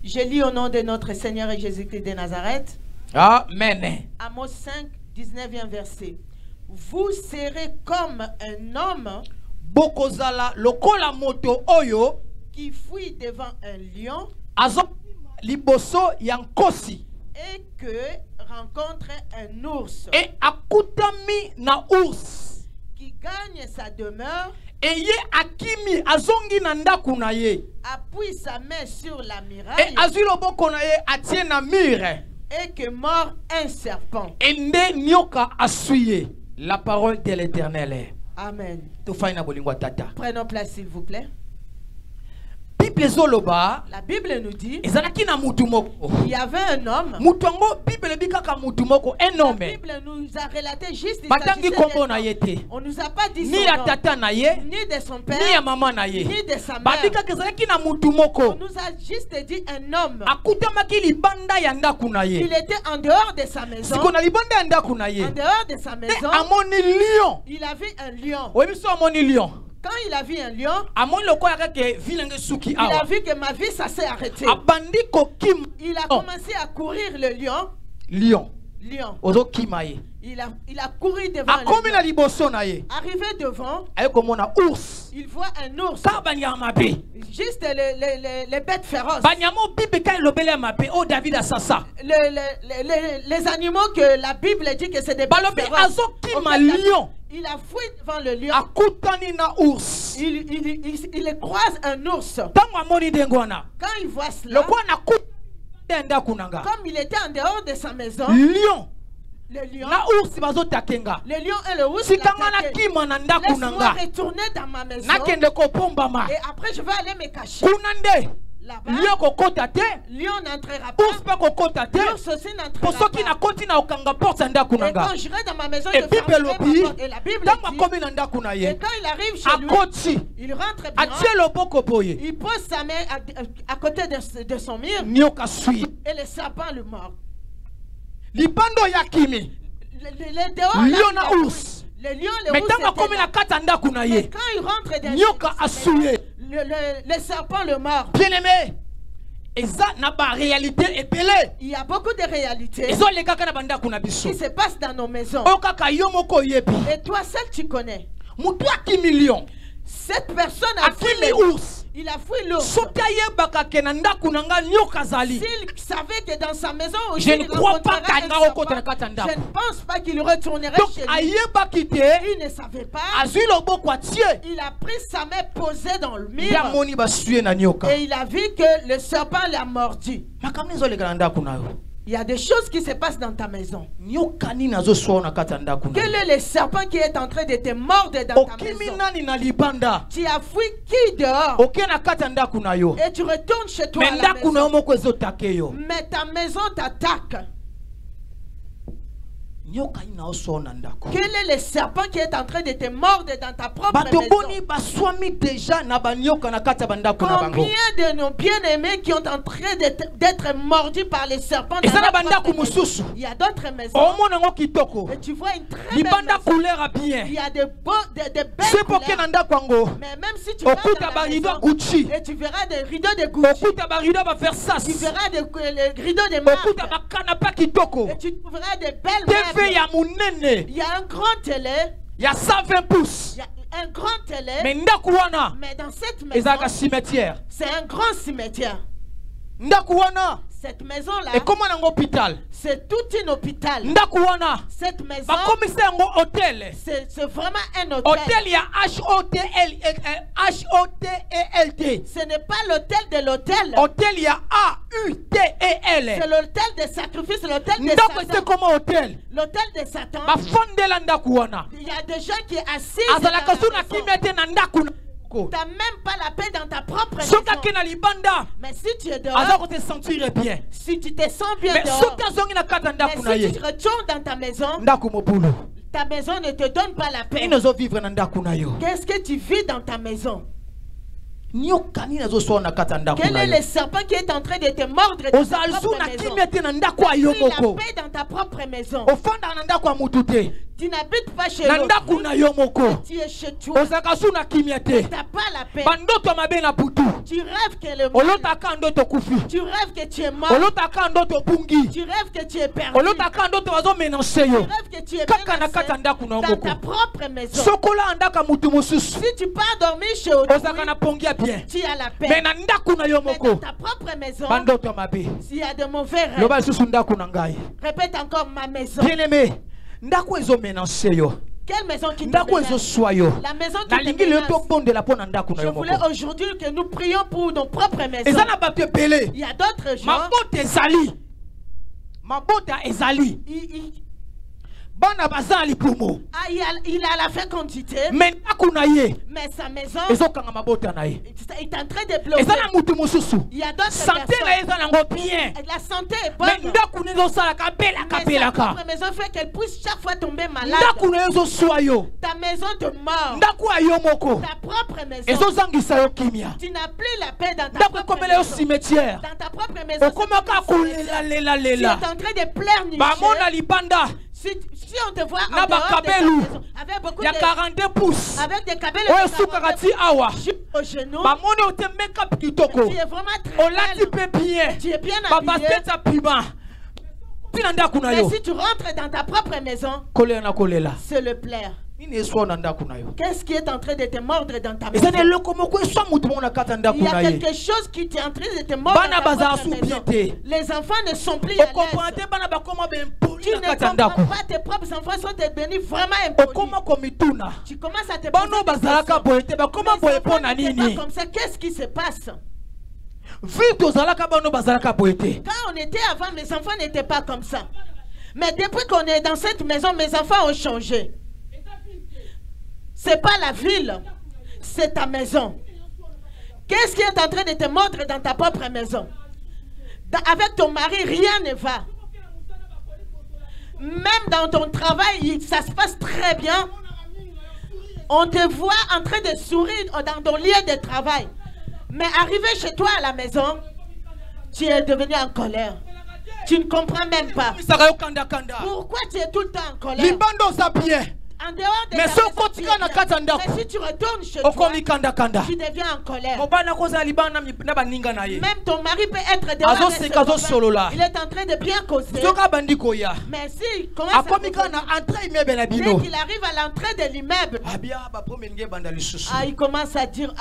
A: Je lis au nom de notre Seigneur et Jésus-Christ de Nazareth.
E: Amen.
A: Amos 5, 19e verset. Vous serez comme un homme
E: Bokozala lokola moto oyo
A: qui fuit devant un lion
E: azo liboso ya nkosi
A: et que rencontre un ours
E: et akutami na ours
A: qui gagne sa demeure,
E: et ye akimi azongi na ndaku na ye
A: appuie sa main sur la
E: et
A: muraille
E: azwi loboko na ye atie na mire
A: et que mord un serpent.
E: et nde nyoka asui la parole de l'Éternel.
A: Amen.
E: Tofai na bolingo tata.
A: Prenons place s'il vous plaît.
E: Bible zoloba
A: La Bible nous dit
E: ezalaki na mutu moko.
A: il y avait un homme.
E: Mutu yango Bible bikaka mutu moko un
A: La
E: homme.
A: Bible nous a relaté juste il
E: Batangi
A: s'agissait
E: kombo
A: d'un
E: na
A: homme.
E: yete.
A: On nous a pas dit
E: Ni
A: son
E: ya
A: nom,
E: tata na ye,
A: ni de son père,
E: ni ya mama na ye.
A: ni de sa mère.
E: Babika ezalaki na mutu
A: On
E: moko.
A: nous a juste dit un homme.
E: Akutamaki libanda ya ndaku na ye.
A: Il était en dehors de sa maison.
E: Siko na libanda ya ndaku na ye.
A: En dehors de sa
E: Te
A: maison,
E: amoni lion.
A: il a vu un lion.
E: Oyebi so amoni lion.
A: Quand il a vu un lion,
E: Amoni lokola kake vilenge suki
A: il a
E: awa.
A: vu que ma vie, ça s'est arrêté.
E: Abandi kokim.
A: Il a commencé à courir le lion.
E: Lion.
A: Lion.
E: Ozo kima ye.
A: Il a couru devant
E: Akomi
A: le
E: na
A: lion.
E: liboso na ye.
A: Arrivé devant,
E: Aye komona ours.
A: il voit un ours.
E: Ka banyama mabe.
A: Juste les bêtes féroces.
E: Banyamo bibe ka lobele mabe o David asasa.
A: Les animaux que la Bible dit que c'est des bêtes
E: Balobi
A: féroces.
E: azo kima lion.
A: Il a fui devant le lion.
E: Akutani na ours.
A: Il croise un ours.
E: Tango amoni dengwana.
A: Quand il voit cela,
E: Lokwa na kutenda kunanga.
A: comme il était en dehors de sa maison,
E: Lion.
A: le lion,
E: Na ours bazo takenga.
A: le lion et le ours
E: Sikanga na
A: l'attaquaient.
E: kima na ndaku
A: Laisse-moi
E: nanga.
A: retourner dans ma maison
E: Nakende ko pombama.
A: et après je vais aller me cacher.
E: Kunande.
A: Là-bas,
E: Lion kokota te.
A: lion n'entrera pas.
E: Ours pa kokota te.
A: L'ours aussi
E: Pour
A: n'entrera
E: ceux qui
A: pas.
E: na koti na okanga porte ya ndaku
A: Et
E: nanga.
A: quand j'irai dans ma maison,
E: Et
A: je
E: Bible
A: fermerai
E: lobi.
A: ma porte. Et la Bible
E: Tango
A: dit,
E: akomi na ndaku na
A: et
E: ye.
A: quand il arrive chez lui,
E: Akoti.
A: il rentre bien.
E: Atie loboko boye.
A: Il pose sa main à côté de son mur
E: Nyoka sui.
A: et le serpent le mord.
E: Libando ya kimi.
A: Le dehors, là,
E: Lion
A: il
E: na
A: a-
E: ours.
A: le lion, le
E: Mais
A: ours
E: tango
A: était
E: akomi
A: là.
E: na kata ndaku na
A: Mais
E: ye.
A: quand il rentre dans
E: Nyoka
A: sa
E: asui.
A: maison, le serpent le mord.
E: Bien aimé. Eza na ba réalité epele.
A: Il y a beaucoup de réalités
E: Ezo le kaka na banda kuna biso.
A: qui se passent dans nos maisons.
E: O kaka yo moko yebi.
A: Et toi seul, tu connais.
E: Mutu akimi lion.
A: Cette personne a fui
E: Akimi
A: le
E: ours.
A: Il a fui l'ours.
E: Soki ayebaka ke na ndaku na nga nyoka zali.
A: S'il savait que dans sa maison aussi,
E: Je ne
A: il
E: crois pas
A: rencontrerait
E: qu'Anga
A: un serpent,
E: okota na kati ya ndako.
A: je ne pense pas qu'il retournerait
E: Donc
A: chez lui.
E: ayebaki te.
A: Il ne savait pas.
E: Azwi loboko atie.
A: Il a pris sa main posée dans le mur
E: Yamoni basue na nyoka.
A: et il a vu que le serpent l'a mordu.
E: Makamni ezoleka na ndaku na yo.
A: Il y a des choses qui se passent dans ta maison.
E: Nyoka nini azoswa na kati ya ndaku na
A: Quel
E: yo.
A: est le serpent qui est en train de te mordre dans ta
E: Okimi
A: maison?
E: nani na libanda.
A: Tu as fui qui dehors?
E: Oke na kati ya ndaku na yo.
A: Et tu retournes chez toi
E: Mais
A: à la
E: ndaku na yo
A: maison.
E: moko ezotake yo.
A: Mais ta maison t'attaque.
E: Nyoka ina oswa na ndako.
A: Quel est le serpent qui est en train de te mordre dans ta propre
E: Bato boni
A: maison?
E: baswami déjà na banyoka na kati ya bandako na bango.
A: Combien de nos bien-aimés qui ont en train d'être mordus par les serpents dans
E: Eza na
A: leur propre
E: bandako
A: maison?
E: mosusu.
A: Il y a d'autres maisons.
E: Omona ngo kitoko.
A: Et tu vois une très belle
E: Libanda
A: maison.
E: couleur a bien.
A: Il y a de belles
E: Sepoke
A: couleurs.
E: na ndako yango.
A: Mais même si tu vas
E: Okuta
A: dans
E: ba
A: la
E: rideau
A: maison,
E: Gucci.
A: et tu verras des rideaux de Gucci,
E: Okuta ba rideau ba Versace.
A: tu verras des rideaux de marque,
E: Okuta ba canapé kitoko.
A: et tu verras des belles
E: TV
A: meubles.
E: ya munene.
A: Il y a un grand télé,
E: Ya 120 pouces.
A: il y a un grand télé,
E: Mais ndako wana
A: mais dans cette maison,
E: ezaka cimetière.
A: c'est un grand cimetière.
E: Ndako wana
A: Cette maison-là,
E: ekoma nango hôpital.
A: c'est tout un hôpital.
E: Ndako wana
A: Cette maison,
E: bakomisa yango hôtel.
A: c'est vraiment un hôtel.
E: Hôtel ya HOTEL.
A: Ce n'est pas l'hôtel de l'hôtel.
E: Hôtel ya
A: C'est
E: AUTEL.
A: l'hôtel de sacrifice, l'hôtel de
E: Ndako c'est
A: Satan.
E: comme hôtel.
A: L'hôtel de Satan.
E: Bafondela ndako wana.
A: Il y a des gens qui sont assis.
E: Azalaka su na kimete na ndako na.
A: Tu n'as même pas la paix dans ta propre maison.
E: Soka ke na libanda.
A: Mais si tu es dehors,
E: Azako te sentir bien.
A: si tu te sens bien
E: Mais
A: dehors,
E: soki azongi na kata ndako na
A: mais si
E: ye.
A: tu retournes dans ta maison,
E: Ndako mobulu.
A: ta maison ne te donne pas la paix.
E: Nini ozo vivre na ndako na yo.
A: Qu'est-ce que tu vis dans ta maison?
E: Nyoka nini azoswa na kata ndako
A: Quel
E: na
A: est
E: yo.
A: le serpent qui est en train de te mordre dans ta
E: Ozalzu
A: propre
E: na
A: maison?
E: kimete na ndako ayo
A: Pris la
E: moko.
A: paix dans ta propre maison.
E: Ofanda na ndako ya mutu te.
A: Tu n'habites pas chez
E: na ndako na yo moko
A: tu es chez toi.
E: ozaka su na kimia te
A: Tu n'as pas la paix.
E: bandoto mabe na butu
A: Tu rêves que le mal.
E: olotaka ndoto kufi
A: Tu rêves que tu es mort.
E: olotaka ndoto bungi
A: Tu rêves que tu es perdu.
E: olotaka ndoto bazomenanse
A: Tu
E: yo
A: rêves que tu es
E: kaka na kati ya ndako na yo
A: dans ta
E: moko
A: propre maison.
E: sokola andaka mutu mosusu
A: Si tu pars dormir chez autrui,
E: ozaka na pongi ya bien
A: tu as la paix.
E: me na ndako na yo
A: Mais
E: moko
A: dans ta propre maison,
E: bandoto mabe
A: s'il y a de mauvais rêves,
E: loba lisusu ndako na ngai
A: répète encore ma maison.
E: bien aimé ndako ezomenanse yo
A: Quelle maison qui te
E: ndako
A: menace?
E: ezoswa yo
A: La maison qui te
E: nalingi leyo
A: menace.
E: tobondela mpo na ndako na
A: Je
E: yo
A: voulais
E: moko
A: aujourd'hui que nous prions pour nos propres maisons.
E: eza na bato ebele
A: Il y a d'autres gens.
E: mabota ezali mabota ezali bana baza na lipumo
A: Ah, il a la fécondité,
E: me ndako na ye
A: mais sa maison
E: ezokanga mabota na ye
A: est en train de
E: eza
A: bloquer.
E: na mutu mosusu
A: Il y a d'autres
E: sante na ye
A: personnes.
E: eza nango bien
A: La santé est
E: me
A: bonne.
E: ndako na ezosalaka belaka
A: Mais sa
E: belaka
A: propre maison fait qu'elle puisse chaque fois tomber malade.
E: ndako na ye ezoswa yo
A: Ta maison te mord.
E: ndako ya yo moko
A: Ta propre maison.
E: ezozangisa yo kimia
A: Tu n'as plus la paix dans ta
E: ndako
A: propre
E: ekomela yo
A: maison.
E: cimetière
A: Dans ta propre maison.
E: okomaka
A: Tu es
E: kolelalelela
A: en train de pleurnicher.
E: bamona libanda
A: Si on te voit en
E: na
A: dehors de ta
E: bakabelu
A: maison, avec beaucoup
E: ya
A: de
E: 42 pouces
A: avec des cabelles
E: oyo
A: de
E: esukaka
A: 40
E: ti awa
A: au genou,
E: bamoni ote make-up kitoko
A: tu es vraiment très
E: olati
A: belle.
E: mpe bien
A: Tu es bien habillé.
E: babasket ya pima ntina ndako na
A: Mais
E: yo
A: si tu rentres dans ta propre maison,
E: kolela na kolela
A: c'est le plaire.
E: nini eswa na ndako na yo
A: Qu'est-ce qui est en train de te mordre dans ta
E: eza na
A: maison?
E: eloko moko eswa motu moko na kati ya ndako
A: Il y
E: na
A: a
E: ye
A: quelque chose qui est en train de te mordre
E: bana
A: dans ta
E: bazala
A: propre
E: su bien
A: maison.
E: te
A: Les enfants ne sont plus à
E: okomprend
A: l'aise.
E: te bana bakoma bempoli
A: Tu
E: na
A: ne
E: kati ya
A: comprends
E: ndako
A: pas, tes propres enfants sont devenus vraiment impolis.
E: okoma komituna
A: Tu commences à te poser
E: bano
A: des
E: bazalaka
A: questions.
E: boye te bakoma
A: Mes
E: boye
A: enfants
E: mpo na
A: n'étaient
E: nini
A: pas comme ça. Qu'est-ce qui se passe?
E: vi tozalaka bano bazalaka boye te
A: Quand on était avant, mes enfants n'étaient pas comme ça. Mais depuis qu'on est dans cette maison, mes enfants ont changé. C'est pas la ville, c'est ta maison. Qu'est-ce qui est en train de te mordre dans ta propre maison? Avec ton mari, rien ne va. Même dans ton travail, ça se passe très bien. On te voit en train de sourire dans ton lieu de travail. Mais arrivé chez toi à la maison, tu es devenu en colère. Tu ne comprends même pas.
E: misaka yo kanda-kanda
A: Pourquoi tu es tout le temps en colère?
E: libanda oza bien
A: En dehors de
E: Mais
A: ta
E: si
A: maison,
E: on continue
A: tu es
E: na
A: bien.
E: kati ya ndako,
A: Mais si tu retournes chez toi,
E: okomi kanda-kanda
A: tu deviens en colère.
E: mobana kozala libanda na baninga na ye
A: Même ton mari peut être dehors
E: Azo
A: avec ses
E: seka, azo
A: copains.
E: solola.
A: Il est en train de bien causer.
E: soki abandi koya
A: Mais s'il commence à
E: akomi kaka na entrée immeuble na
A: dès
E: bino
A: qu'il arrive à l'entrée de l'immeuble,
E: abia baprome lingi ebanda lisusu
A: il commence à dire,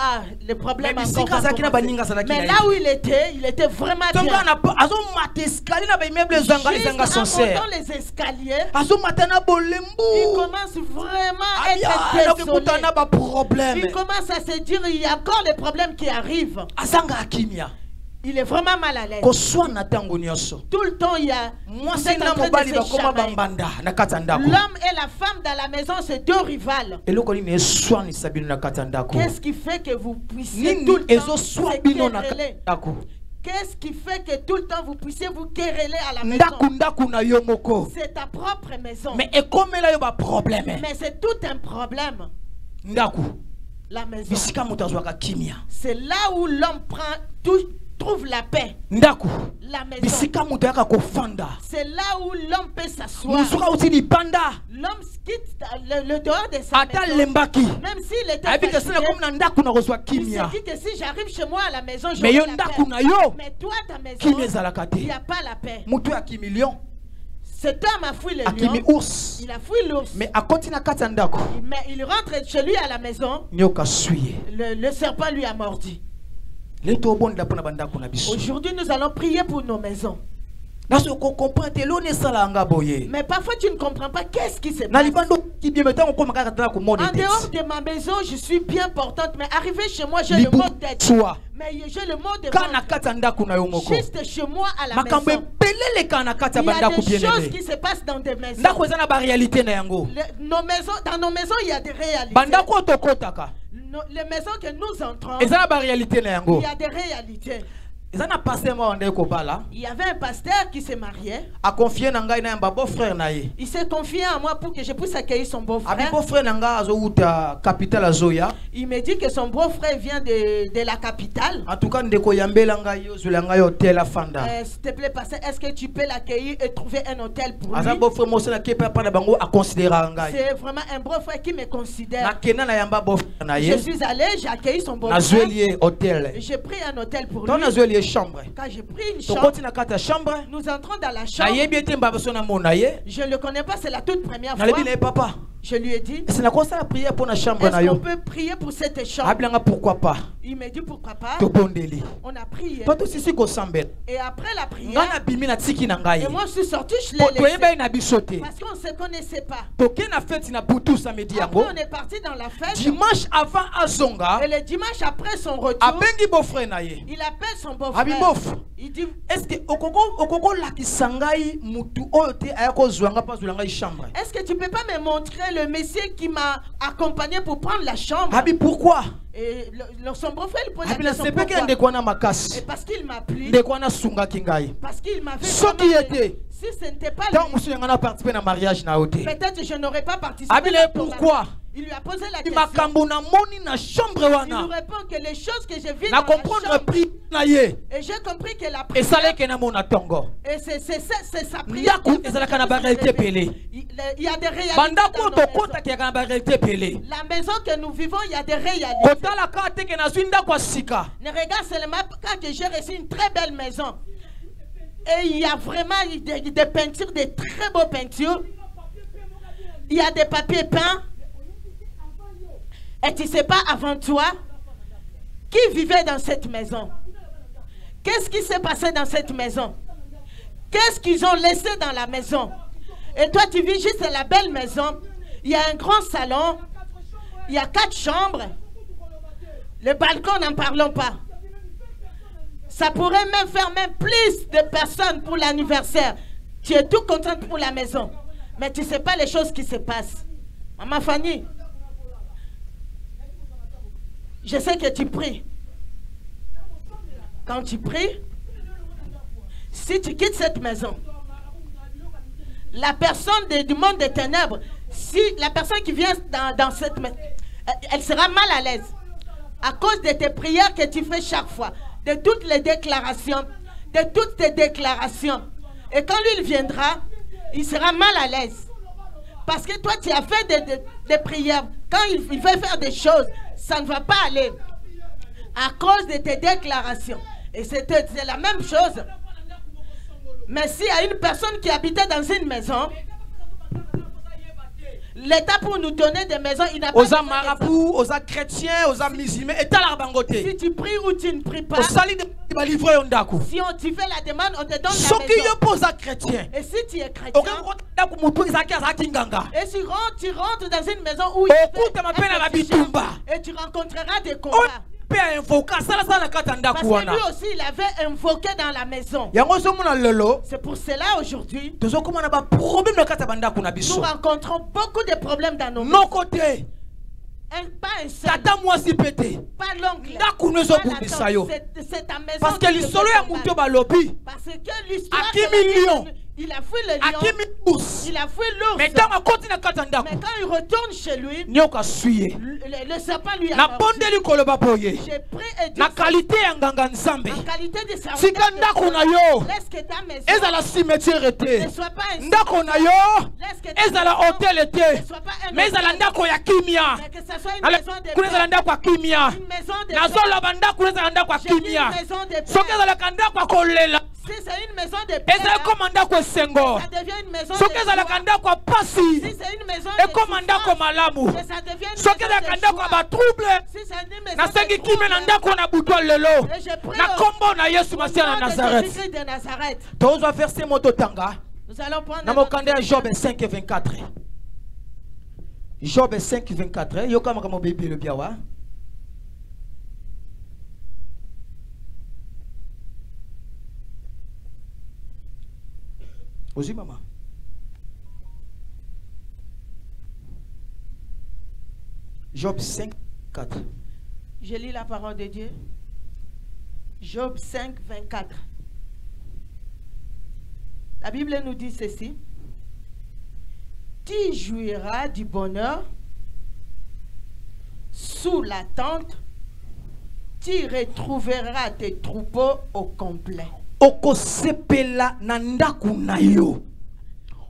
A: le problème
E: Mais
A: encore
E: bisika
A: va
E: azalaki na
A: commencer.
E: baninga azalaki
A: Mais
E: na
A: là
E: ye
A: où il était vraiment
E: tonga
A: bien.
E: azomata escalier na baimmeuble ezanga
A: Juste
E: ezanga
A: en
E: sincère
A: montant les escaliers,
E: azomata na
A: il
E: bolembu
A: commence vraiment à
E: abia
A: être désolé.
E: nakekuta na baproblème
A: Il commence à se dire, il y a encore des problèmes qui arrivent.
E: azanga akimia
A: Il est vraiment mal à l'aise.
E: koswana ntango nyonso
A: Tout le temps, il y a...
E: mwasi
A: vous êtes
E: na
A: en train
E: mobali
A: de se
E: bakoma
A: chamailler.
E: bambanda na kati ya ndako
A: L'homme et la femme dans la maison, c'est deux rivales.
E: eloko nini eswanisa bino na kati ya ndako
A: Qu'est-ce qui fait que vous puissiez
E: nini
A: tout le temps
E: ezoswa
A: se
E: bino na kati ya
A: quereller?
E: ndako
A: Qu'est-ce qui fait que tout le temps vous puissiez vous quereller à la
E: ndako
A: maison?
E: ndako na yo moko
A: C'est ta propre maison.
E: mais ekomela yo baproblème
A: Mais c'est tout un problème.
E: ndako
A: La maison.
E: bisika moto azwaka kimia
A: C'est là où l'homme trouve la paix.
E: ndako
A: La maison.
E: bisika moto ayaka kofanda
A: C'est là où l'homme peut s'asseoir.
E: mosuka oti libanda
A: L'homme quitte le dehors de sa
E: ata
A: maison.
E: lembaki
A: Même s'il était
E: ayebi ke sena
A: fatigué,
E: komi na ndako na kozwa
A: il
E: kimia
A: se dit que si j'arrive chez moi à la maison,
E: mais
A: j'aurai
E: yo
A: la
E: ndako
A: paix.
E: na yo
A: Mais toi, ta maison,
E: kimia ezalaka
A: il n'y
E: te
A: a pas la paix.
E: moto akimi lion
A: Cet homme a fui le
E: akimi
A: lion.
E: ours
A: Il a fui l'ours.
E: mais akoti na kati ya ndako
A: Mais il rentre chez lui à la maison.
E: nyoka sui ye
A: Le serpent lui a mordi.
E: le tobondela mpo na bandako na biso
A: Aujourd'hui, nous allons prier pour nos maisons.
E: naso okokomprendre te eloni esalanga boye
A: Mais parfois, tu ne comprends pas qu'est-ce qui se
E: na
A: passe.
E: libanda okiti bien metango okoma kaka tala komona
A: En dehors
E: tete
A: de ma maison, je suis bien portante. Mais arrivé chez moi, j'ai le mot
E: libu
A: tête.
E: swa
A: Mais j'ai le mot de
E: kana
A: ventre.
E: kati ya ndako na yo moko
A: Juste chez moi à la
E: makambo
A: maison.
E: ebele eleka na kati ya
A: Il y a
E: bandako
A: des
E: bien
A: choses
E: aimé
A: qui se passent dans des maisons.
E: ndako eza na baréalité na yango
A: Nos maisons, dans nos maisons, il y a des réalités.
E: bandako oyo tokotaka
A: Les maisons que nous entrons,
E: eza na baréalité na
A: il
E: yango
A: y a des réalités.
E: Il
A: y avait un pasteur qui s'est marié.
E: Il
A: s'est confié à moi pour que je puisse accueillir son beau-frère. Il me dit que son beau-frère vient de la capitale. S'il te plaît, pasteur, est-ce que tu peux l'accueillir et trouver un hôtel pour lui? C'est vraiment un beau-frère qui me considère. Je suis allé, j'ai accueilli son beau-frère. J'ai pris un hôtel pour lui. Quand j'ai pris une chambre, nous entrons dans la chambre. Je ne le connais pas, c'est la toute première fois. Je lui ai dit, est-ce qu'on peut prier pour cette chambre?
E: Pourquoi pas?
A: Il m'a dit pourquoi pas. On a prié. Et après la prière, et moi je suis sorti, je l'ai laissé. Parce qu'on ne se connaissait pas. Après on est parti dans la fête.
E: Dimanche avant Azonga.
A: Et le dimanche après son retour, il appelle son beau-frère. Il dit,
E: est-ce que
A: tu peux pas me montrer le monsieur qui m'a accompagné pour prendre la chambre?
E: Pourquoi?
A: Et son beau-frère il pose la question pourquoi? Et parce qu'il m'a plu. Parce qu'il m'avait si ce n'était pas lui, peut-être je n'aurais pas participé.
E: Pourquoi?
A: Il lui a posé la question. Il nous répond que les choses que je vis dans la chambre, et j'ai compris que la prière, et c'est sa prière. Il y a des réalités dans nos maisons. La maison que nous vivons, il y a des réalités. Ne regarde seulement quand j'ai reçu une très belle maison. Et il y a vraiment des peintures, des très beaux peintures. Il y a des papiers peints. Et tu ne sais pas avant toi qui vivait dans cette maison. Qu'est-ce qui s'est passé dans cette maison? Qu'est-ce qu'ils ont laissé dans la maison? Et toi tu vis juste la belle maison. Il y a un grand salon. Il y a 4 chambres. Le balcon, n'en parlons pas. Ça pourrait même faire plus de personnes pour l'anniversaire. Tu es tout contente pour la maison. Mais tu ne sais pas les choses qui se passent. Maman Fanny, je sais que tu pries. Quand tu pries, si tu quittes cette maison, la personne du monde des ténèbres, si la personne qui vient dans cette maison, elle sera mal à l'aise. À cause de tes prières que tu fais chaque fois. De toutes les déclarations, de toutes tes déclarations. Et quand lui il viendra, il sera mal à l'aise. Parce que toi tu as fait des prières. Quand il veut faire des choses, ça ne va pas aller. À cause de tes déclarations. Et c'est la même chose. Mais s'il y a une personne qui habitait dans une maison, l'État pour nous donner des maisons, il n'a pas besoin
E: marabouts, aux chrétiens, aux musulmans, et
A: si tu pries ou tu ne pries pas, si tu fais la demande, on te donne la maison. Et si tu es chrétien, et tu rentres dans une maison où et tu rencontreras des combats. Parce que lui aussi il avait invoqué dans la maison. C'est pour cela aujourd'hui nous rencontrons beaucoup de problèmes dans nos maisons. Pas un seul, pas l'oncle, c'est ta maison.
E: Parce que l'histoire
A: il a fui le lion, il a fui l'ours. Mais quand il retourne chez lui, le serpent lui a mordu. J'ai pris et dit, en qualité de serviteur, laisse que ta maison ne soit pas un cimetière. Laisse que ta maison ne soit pas un mais que ce soit une maison de paix, une maison de paix. Si c'est une maison de paix, ça devient une maison de joie. Si c'est une maison de joie, ça devient une maison de joie. Si c'est une maison de joie, et je prie au nom de Jésus de Nazareth. Nous allons prendre
E: Job 5 et 24. Job 5 et 24. Aussi, maman. Job 5, 4.
A: Je lis la parole de Dieu. Job 5, 24. La Bible nous dit ceci. Tu jouiras du bonheur sous la tente, tu retrouveras tes troupeaux au complet.
E: Okosepela nandaku na yo.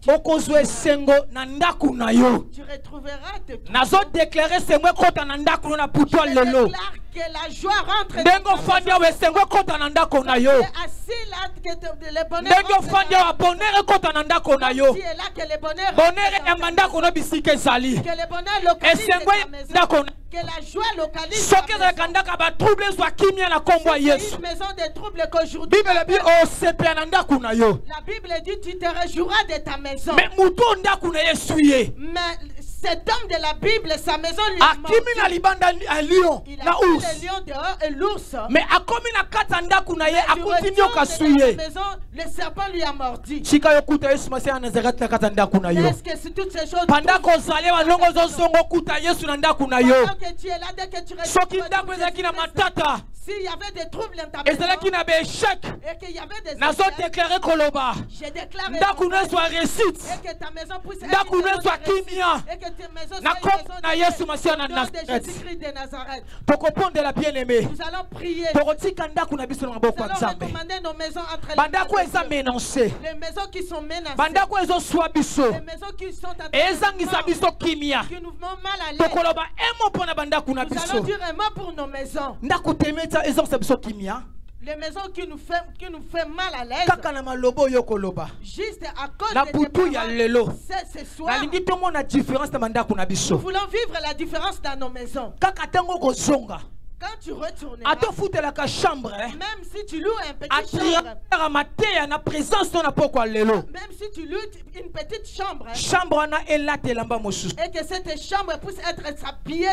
E: Okozwe sengo nandaku na yo.
A: Tu retrouveras tes troupeaux.
E: Nazo déclarer sengo kota nandaku na puto lelo.
A: Que la joie rentre
E: Dengo fandia we sengo kota nandaku na yo.
A: Assis là que le bonheur.
E: Dengo fandia wa bonheur kota nandaku na yo.
A: Tu es là que le bonheur.
E: Bonheur e mandako no bisike zali.
A: Que le bonheur localise ta maison. Que la joie localise.
E: Soke za kandaka ba trouble zwa kimia na kombo Yesu.
A: Une maison de trouble qu'aujourd'hui.
E: Bible bi o sepe nandaku na yo.
A: La Bible dit tu te réjouiras de ta maison.
E: Mais muto ndaku na Yesu ye.
A: Mais cet homme de la Bible, sa maison lui a mordu.
E: Akimi na libanda a lion
A: Il a
E: na
A: vu
E: ours.
A: le lion dehors et l'ours.
E: Mais akomi na kata ndaku na ye
A: Du
E: akuti
A: retour
E: nyoka
A: de la
E: suye.
A: maison, le serpent lui a mordu.
E: Chika yokuta Yesu masiya na Nazareth na kata ndaku na yo.
A: Est-ce que c'est toutes ces choses?
E: Panda kozale wa longo zo songo kuta Yesu na ndaku na yo.
A: Pendant que tu es là, dès que tu
E: Soki ndaku ezaki na matata.
A: s'il y avait des troubles dans ta maison
E: Ezalaki na be échec.
A: et qu'il y avait des
E: Nazo
A: échecs,
E: déclarer koloba.
A: je déclare
E: Ndaku na soit réussite.
A: et que ta maison puisse être
E: Ndaku
A: une
E: na
A: maison
E: soit
A: de réussite,
E: kimia.
A: et que ta maison
E: Na
A: soit
E: kom
A: une
E: na
A: maison
E: Yesu
A: de
E: masiya na
A: au nom de
E: Nazareth.
A: Jésus-Christ de Nazareth.
E: Tokoponde la bien-aimée.
A: Nous allons prier.
E: Tokotika ndaku na biso na
A: Nous
E: maboko ya
A: allons
E: Nzambe.
A: recommander nos maisons entre les
E: Bandako
A: mains
E: eza
A: de Dieu.
E: menacé.
A: Les maisons qui sont menacées.
E: Bandako ezo swa biso.
A: Les maisons qui sont en train
E: Ezangisa biso kimia.
A: qui nous font mal à l'aise.
E: Tokoloba emo pona bandako na
A: Nous
E: biso.
A: allons dire un mot pour nos maisons.
E: Ndako temeta ezongisa biso kimia.
A: Les maisons qui nous fait mal à l'aise.
E: Kaka na malobo yo koloba.
A: Juste à cause
E: Na
A: de
E: butu ya lelo.
A: ce soir.
E: Nalingi tomona différence na bandako na
A: Nous
E: biso.
A: voulons vivre la différence dans nos maisons.
E: Kaka tango kozonga.
A: Quand tu retourneras,
E: Ato futelaka chambre.
A: même si tu loues un petit chambre,
E: Atria mateya na présence na pokwa lelo.
A: même si tu loues une petite chambre,
E: Chambre na elatelamba mosusu.
A: et que cette chambre puisse être habillée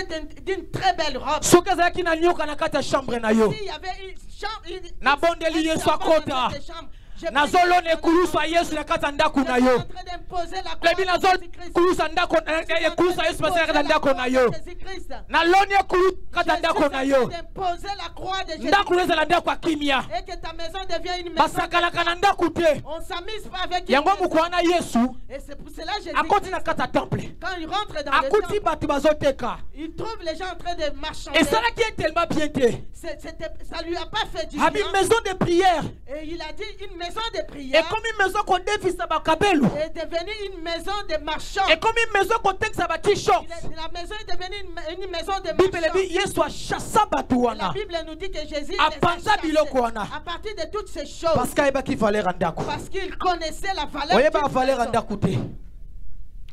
A: d'une très belle robe.
E: Soki ezalaki na nyoka na kati ya chambre na yo.
A: S'il y avait une chambre,
E: Na bondeli Yesu akota. Nazolona ekulusa Yesu na kati ya ndako na yo. Lebi nazokulusa ndako ekulusa Yesu masaka na ndako na yo. Naloni ekulusa kati ya ndako na yo. Ndako ezala ndako ya kimia.
A: Et que ta maison devienne une maison.
E: Basakalaka na ndako te.
A: On s'amuse pas avec une
E: Yango
A: maison.
E: mukwana Yesu
A: Et c'est pour cela que
E: akoti na kati ya temple.
A: quand il rentre dans le
E: Akuti
A: temple,
E: bato bazoteka.
A: il trouve les gens en train de marchander.
E: Esalaki ye tellement bien te.
A: Ça lui a pas fait du
E: Abi
A: bien.
E: maison de prière.
A: Et il a dit une maison de prière
E: Et comme une maison qu'on défisa bakabelu.
A: est devenue une maison de marchands.
E: Et comme une maison qu'on texte ba t-shirt.
A: La maison est devenue une maison de
E: Bible
A: marchands.
E: dit Yesu achassa bato
A: La
E: wana.
A: Bible nous dit que Jésus les
E: A
A: a
E: panza
A: chassés
E: biloko wana.
A: à partir de toutes ces choses.
E: Parce qu'ayebaki valeur en ndako.
A: Parce qu'il connaissait la valeur
E: Oyeba
A: d'une
E: valeur en
A: maison.
E: ndako te.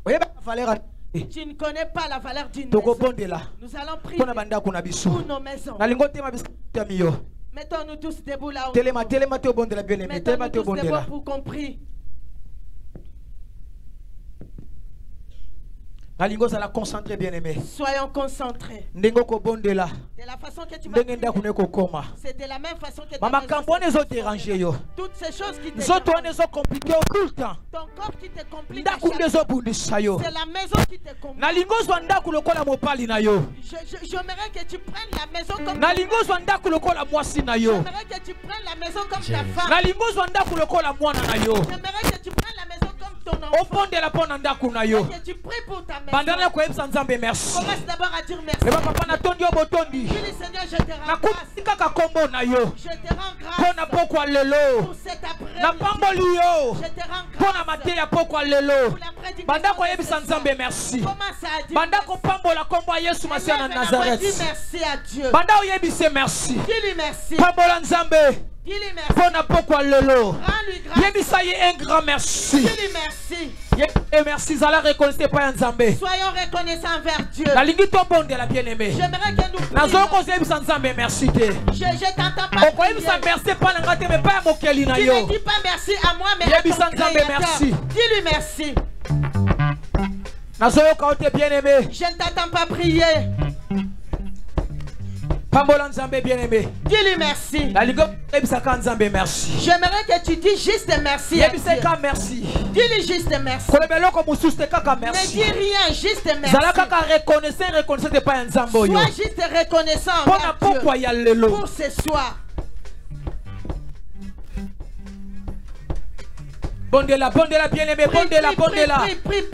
E: Oyeba valeur en
A: Tu ne connais pas la valeur d'une
E: Toko
A: maison.
E: bondela.
A: Nous allons prier
E: Pona bandako na biso.
A: pour nos maisons.
E: Nalingo tema biso miyo.
A: Mettons-nous tous debout là où
E: Telema telema te bondela bien aimé. Telema
A: Mettons-nous
E: te
A: tous debout
E: bondela.
A: pour qu'on prie.
E: Nalingo sala concentré bien aimé.
A: Soyons concentrés.
E: Ndengo ko bondela.
A: De la façon que tu vas
E: Ndenge ndako ne ko koma.
A: c'est de la même façon que ta
E: Mama
A: maison
E: kampone
A: se
E: zo
A: transforme.
E: déranger yo.
A: Toutes ces choses qui te
E: Zoto
A: dérangent.
E: wane zo compliqué tout le temps.
A: Ton corps qui te complique à
E: Ndako
A: chaque
E: ndezo
A: fois.
E: bundisa yo.
A: C'est la maison qui te complique.
E: Nalingo zwa ndako lokola mopali na yo.
A: J'aimerais que tu prennes la maison comme
E: Nalingo zwa ndako lokola mwasi na yo.
A: J'aimerais que tu prennes la maison comme ta femme.
E: Nalingo zwa ndako lokola mwana na yo.
A: J'aimerais que tu prennes la maison comme ton enfant.
E: Opondela pona ndako na yo.
A: Que tu pries pour ta maison.
E: Bandana ko yebisa Nzambe merci.
A: Commence d'abord à dire merci.
E: Eba papa na tondi yo botondi.
A: Dis Seigneur, je te rends grâce.
E: Nakuti kaka kombo na yo.
A: Je te rends
E: Pona
A: grâce
E: pokwa lelo.
A: pour cet après.
E: Na pamboli yo.
A: Je te rends
E: Pona
A: grâce
E: mateya pokwa lelo.
A: pour la prédication.
E: Banda ko
A: de
E: yebisa
A: ce soir.
E: Nzambe merci.
A: Commence à dire
E: Banda ko pambola kombo ya Yesu Masiya na
A: Dis
E: Nazareth.
A: merci à Dieu.
E: Banda oyebise merci.
A: Dis-lui merci.
E: Pambola Nzambe.
A: Dis-lui merci.
E: Pona pokwa lelo.
A: Rends-lui grâce.
E: Yebisa ye un grand merci.
A: Dis-lui merci.
E: Et merci zala reconnaissez pas Nzambe.
A: Soyons reconnaissants envers Dieu.
E: Nalingi to bondela bien aimé.
A: J'aimerais que nous
E: Nazo
A: prions.
E: ko yebisa Nzambe merci te.
A: Je t'entends pas.
E: Oko yebisa
A: prier.
E: merci pas na ngate me pa mokeli na
A: Tu
E: yo.
A: ne dis pas merci à moi, mais à
E: Yebisa
A: ton
E: Nzambe
A: Créateur.
E: merci.
A: Dis-lui merci.
E: Nazo yoka ote bien aimé.
A: Je ne t'entends pas prier.
E: Pambola Nzambe bien aimé.
A: Dis-lui merci.
E: Nalingo yebisa ka Nzambe merci.
A: J'aimerais que tu dis juste merci à
E: Yebisa
A: Dieu.
E: ka merci.
A: Dis-lui juste merci.
E: Kolebelo ko mususu te kaka
A: Ne
E: merci.
A: dis rien, juste merci.
E: Zala kaka reconnaissez te pa Nzambe yo.
A: Sois juste reconnaissant
E: Pona
A: envers Dieu
E: pokwa ya lelo.
A: pour ce soir.
E: Bondela, bondela, bien-aimé, bondela, bondela.
A: Prie,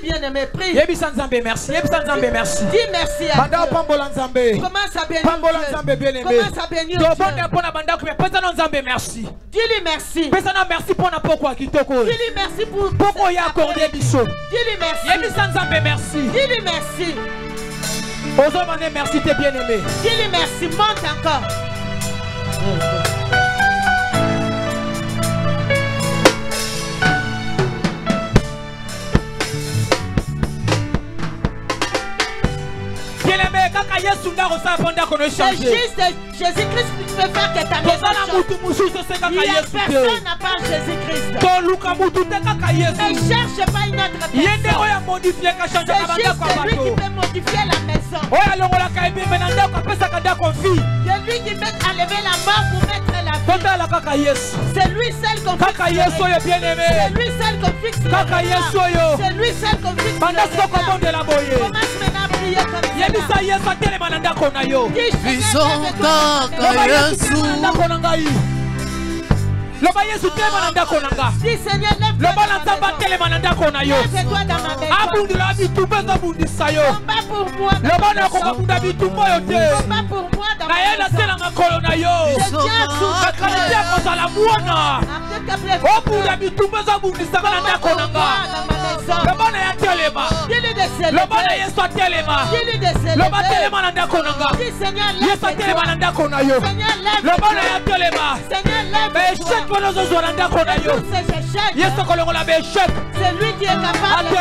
A: bien-aimé, prie.
E: Yebisan Nzambe, merci. Yebisan Nzambe, merci.
A: Dis merci à
E: Banda
A: Dieu.
E: Pambola Nzambe.
A: Commence à bénir
E: Pambola
A: Dieu.
E: Nzambe, bien-aimé.
A: Commence à bénir Dieu.
E: Bonne pona banda kume. Pesa na Nzambe, merci.
A: Dis-lui merci.
E: Pesa na merci pour na poko kitoko.
A: Dis-lui merci pour
E: Poko ya accordé biso.
A: Dis-lui merci.
E: Yebisan Nzambe, merci.
A: Dis-lui merci.
E: Ozo mané, merci, t'es bien-aimé.
A: Dis-lui merci. Monte encore. C'est juste Jésus-Christ qui peut faire que ta maison change. Il n'y a personne à part Jésus-Christ. Ne cherche pas une autre personne. C'est juste lui qui peut modifier la maison. C'est lui qui peut enlever la mort pour mettre la vie. C'est lui seul qu'on fixe le règne. C'est lui seul qu'on fixe le règne. C'est lui seul qu'on fixe le règne. Commence maintenant à prier comme ça.
E: Loba Yesu telema na ndako nanga. Loba na nzamba telema na ndako na yo. Abundu la bitumba za bundisa yo. Loba na kokabunda bitumba yo te. Na yena sela ngakolo na yo. Akaletea kosa la muona. Obunda bitumba za bundisa na ndako nanga. Loba na ya telema. Loba na Yesu telema. Loba telema na ndako nanga. Yesu telema na ndako na yo. Loba na ya telema. C'est
A: lui qui est capable de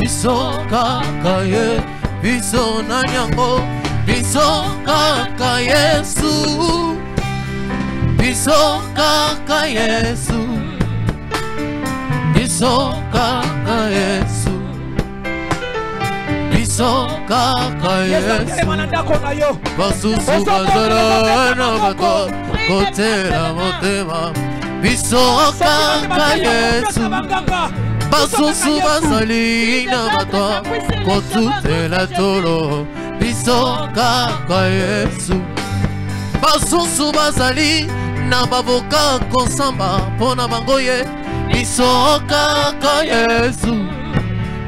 A: se
C: Biso na nyango, biso kaka Yesu, biso kaka Yesu, biso kaka Yesu, biso kaka Yesu. Basusu bazala na bato, kote la motema, biso kaka Yesu. Basusu bazali na bato kotute la tolo biso kaka Yesu. Basusu bazali na bavoka kosamba pona bangoye biso kaka Yesu.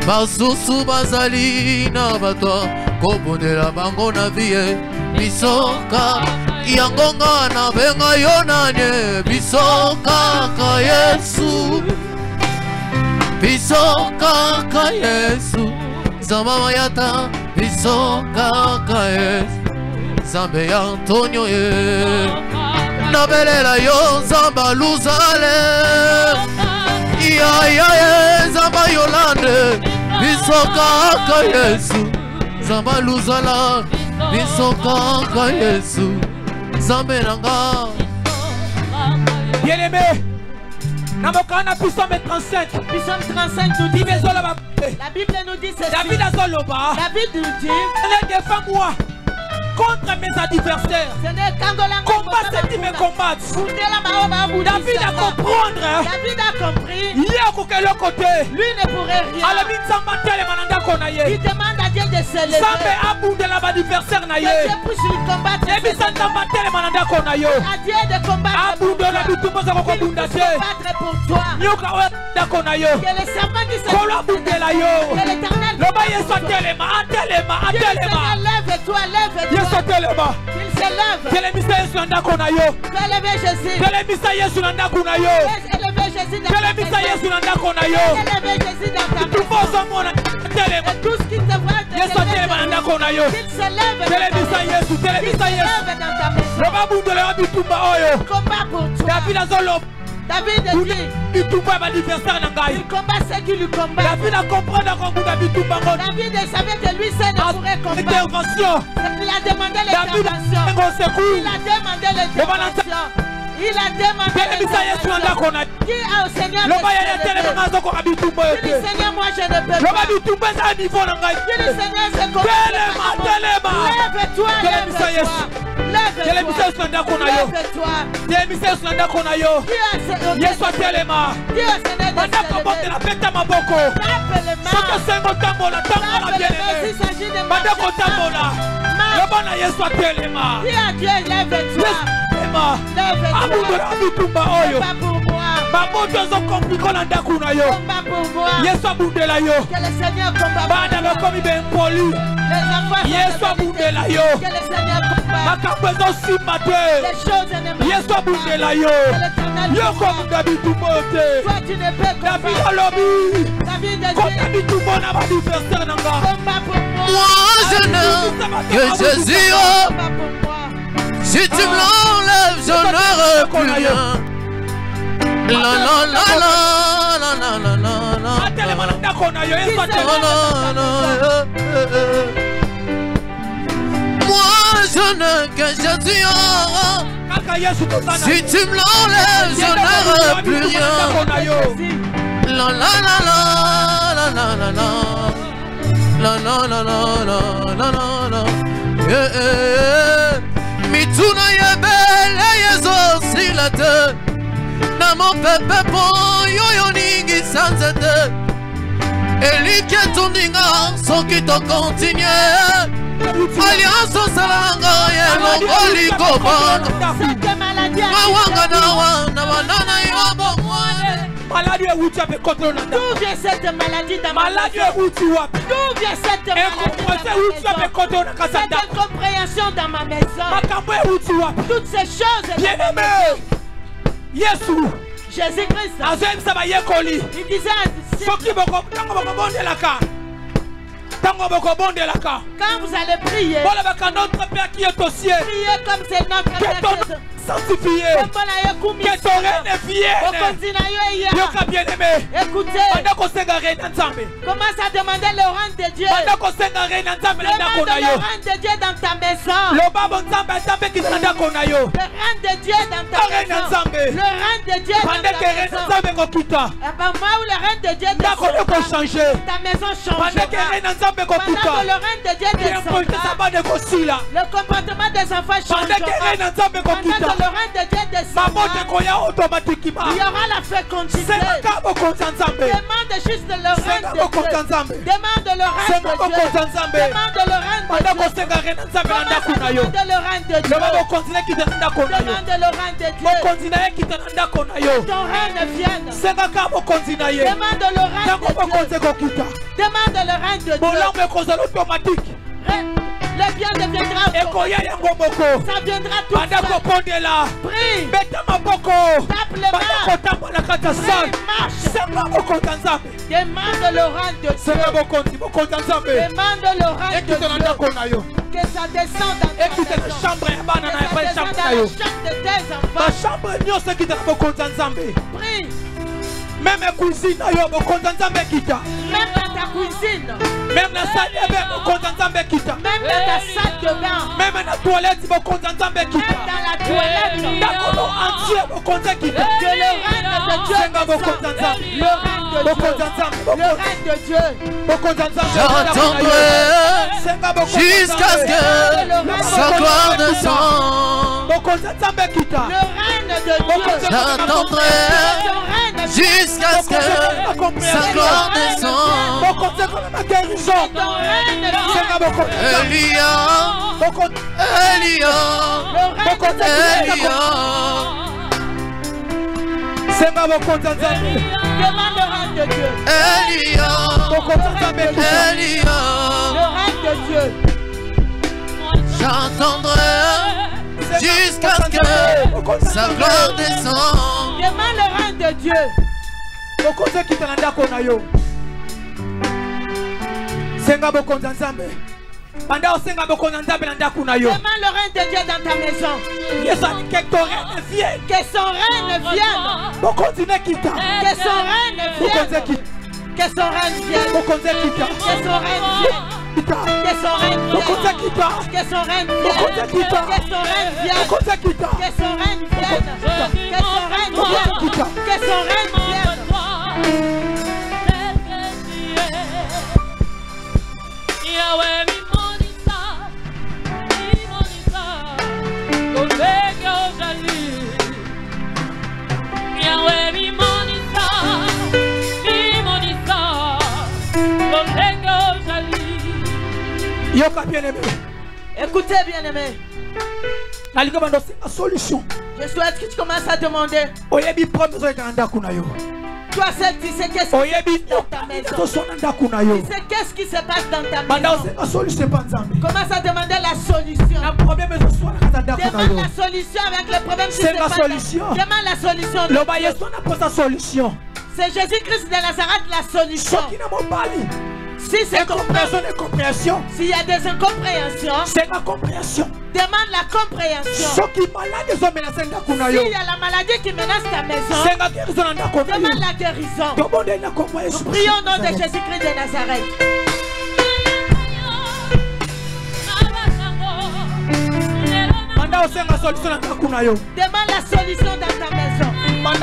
C: Basusu bazali na bato kobondela bango na vie biso kaka yangonga na benga yonanye biso kaka Yesu. Biso kaka Yesu, Zamba mayata. Biso kaka Yesu, Zambe ya Antonio ye. Nabelela yo Zamba Luzale, ya Zamba Yolande. Biso kaka Yesu, Zamba Luzala. Biso kaka Yesu, Zambe nanga.
E: Bien-aimé. Psaume 35.
A: Psaume 35 nous dit. La Bible nous dit ceci. David nous dit.
E: Défends-moi contre mes adversaires. Combat ceux qui me combattent. David a compris.
A: Lui ne pourrait rien. Il demande à Dieu de se lever. Dieu puisse lui combattre. À Dieu de combattre pour toi. Que les serpents qui se que l'Éternel lève-toi. Qu'il se lève. Tu peux lever Jésus. Élever Jésus dans ta maison. Élever Jésus dans ta maison. Et tout ce qui te voit qu'il se lève dans ta maison. Combat pour toi. David dit il combat ceux qui lui combattent. David savait que lui seul ne pourrait combattre. Il a demandé l'intervention. Il a demandé l'intervention. Il a demandé dit au Seigneur de dit Seigneur, moi je ne peux pas. Dit Seigneur, c'est comme lève-toi, lève-toi.
C: que Jésus, si tu me l'enlèves, je n'aurai plus rien. La la la la la la la la la. Moi je n'ai que Jésus. Si tu me l'enlèves, je n'aurai plus rien. La la la la la la la la. La la la la la la la la. Mituna yebele yezo silate. Namo pepe po yoyo ningi sanzete. Elike tundinga sokito continue. Alliance salanga yelo oliko banga. Mawanga na wana banana yobo mwane.
E: Maladie où tu as fait contrôle.
A: D'où vient cette maladie dans ma
E: maladie où tu as.
A: D'où vient cette maladie dans ma maison? Cette incompréhension dans ma maison. Toutes ces choses.
E: Bien aimé. Jésus.
A: Jésus-Christ. Il disait quand vous allez prier,
E: notre Père qui est au ciel,
A: priez comme c'est notre Père qui est au ciel.
E: Sanctifié, que ton règne vienne. Écoutez,
A: commence à demander le règne de Dieu. Demande le règne de Dieu dans ta maison. Le règne de Dieu dans ta maison. Le règne de Dieu dans ta maison. Moi où le règne de Dieu descend, ta maison change. Pendant que le règne de Dieu descend, le comportement des enfants change. Pendant que le règne de Dieu descend, il y aura la fécondité. Demande juste le règne de Dieu. Demande le règne de Dieu. Demande le règne de Dieu. Demande le règne de Dieu. Demande le règne de Dieu. Ton règne vienne. Demande le règne de Dieu. Demande le règne de Dieu. Le bien deviendra ça viendra tout seul. Prie. Tape les mains. Marche. Demande le règne de Dieu. Demande le règne de Dieu. Que ça descende dans ta maison. Que ça descende dans la chambre de tes enfants. Prie.
E: Même la cuisine, même dans ta
A: cuisine,
E: même la salle de bain,
A: même dans ta salle de bain,
E: même dans la toilette, même dans la
A: toilette, que le règne de Dieu, le règne de Dieu,
C: j'attendrai jusqu'à ce que sa gloire descende.
A: Le règne de Dieu,
C: j'attendrai jusqu'à ce que sa gloire descende. Elia, Elia, Elia.
A: demande le règne de Dieu.
C: Elia, Elia,
A: le règne de Dieu.
C: J'attendrai jusqu'à ce que sa gloire descende.
A: Demande le règne de Dieu.
E: Senga bokonza nzambe. Banda osenga bokonza nzambe na ndaku na yo.
A: Demande le règne de Dieu dans ta maison.
E: Yesu que ton règne vienne.
A: Que son règne vienne.
E: Bokonzine kita.
A: Que son règne vienne. Que son règne vienne.
E: Bokonze kita.
A: Que son règne vienne. Que son règne vienne. Que son règne vienne. Que son règne vienne. Que son règne vienne. Que son règne vienne. Que son règne vienne.
F: Yahweh, mi-monisa, l'ondenge ozali. Yahweh, mi-monisa, l'ondenge ozali.
E: Yoka bien-aimé.
A: Écoutez, bien-aimé.
E: Solution.
A: Je souhaite que tu commences à demander. Toi seul, tu sais qu'est-ce qui se passe dans ta maison. Tu sais qu'est-ce qui se passe dans ta maison. Commence à demander la solution. Demande la solution avec le problème qui se passe. Demande la solution. C'est Jésus-Christ de Nazareth la solution. Si c'est compréhension, s'il y a des incompréhensions,
E: c'est la compréhension.
A: Demande la compréhension. S'il y a la maladie qui menace ta maison, demande la guérison. Nous prions au nom de Jésus-Christ de Nazareth. Demande la solution dans ta maison. Demande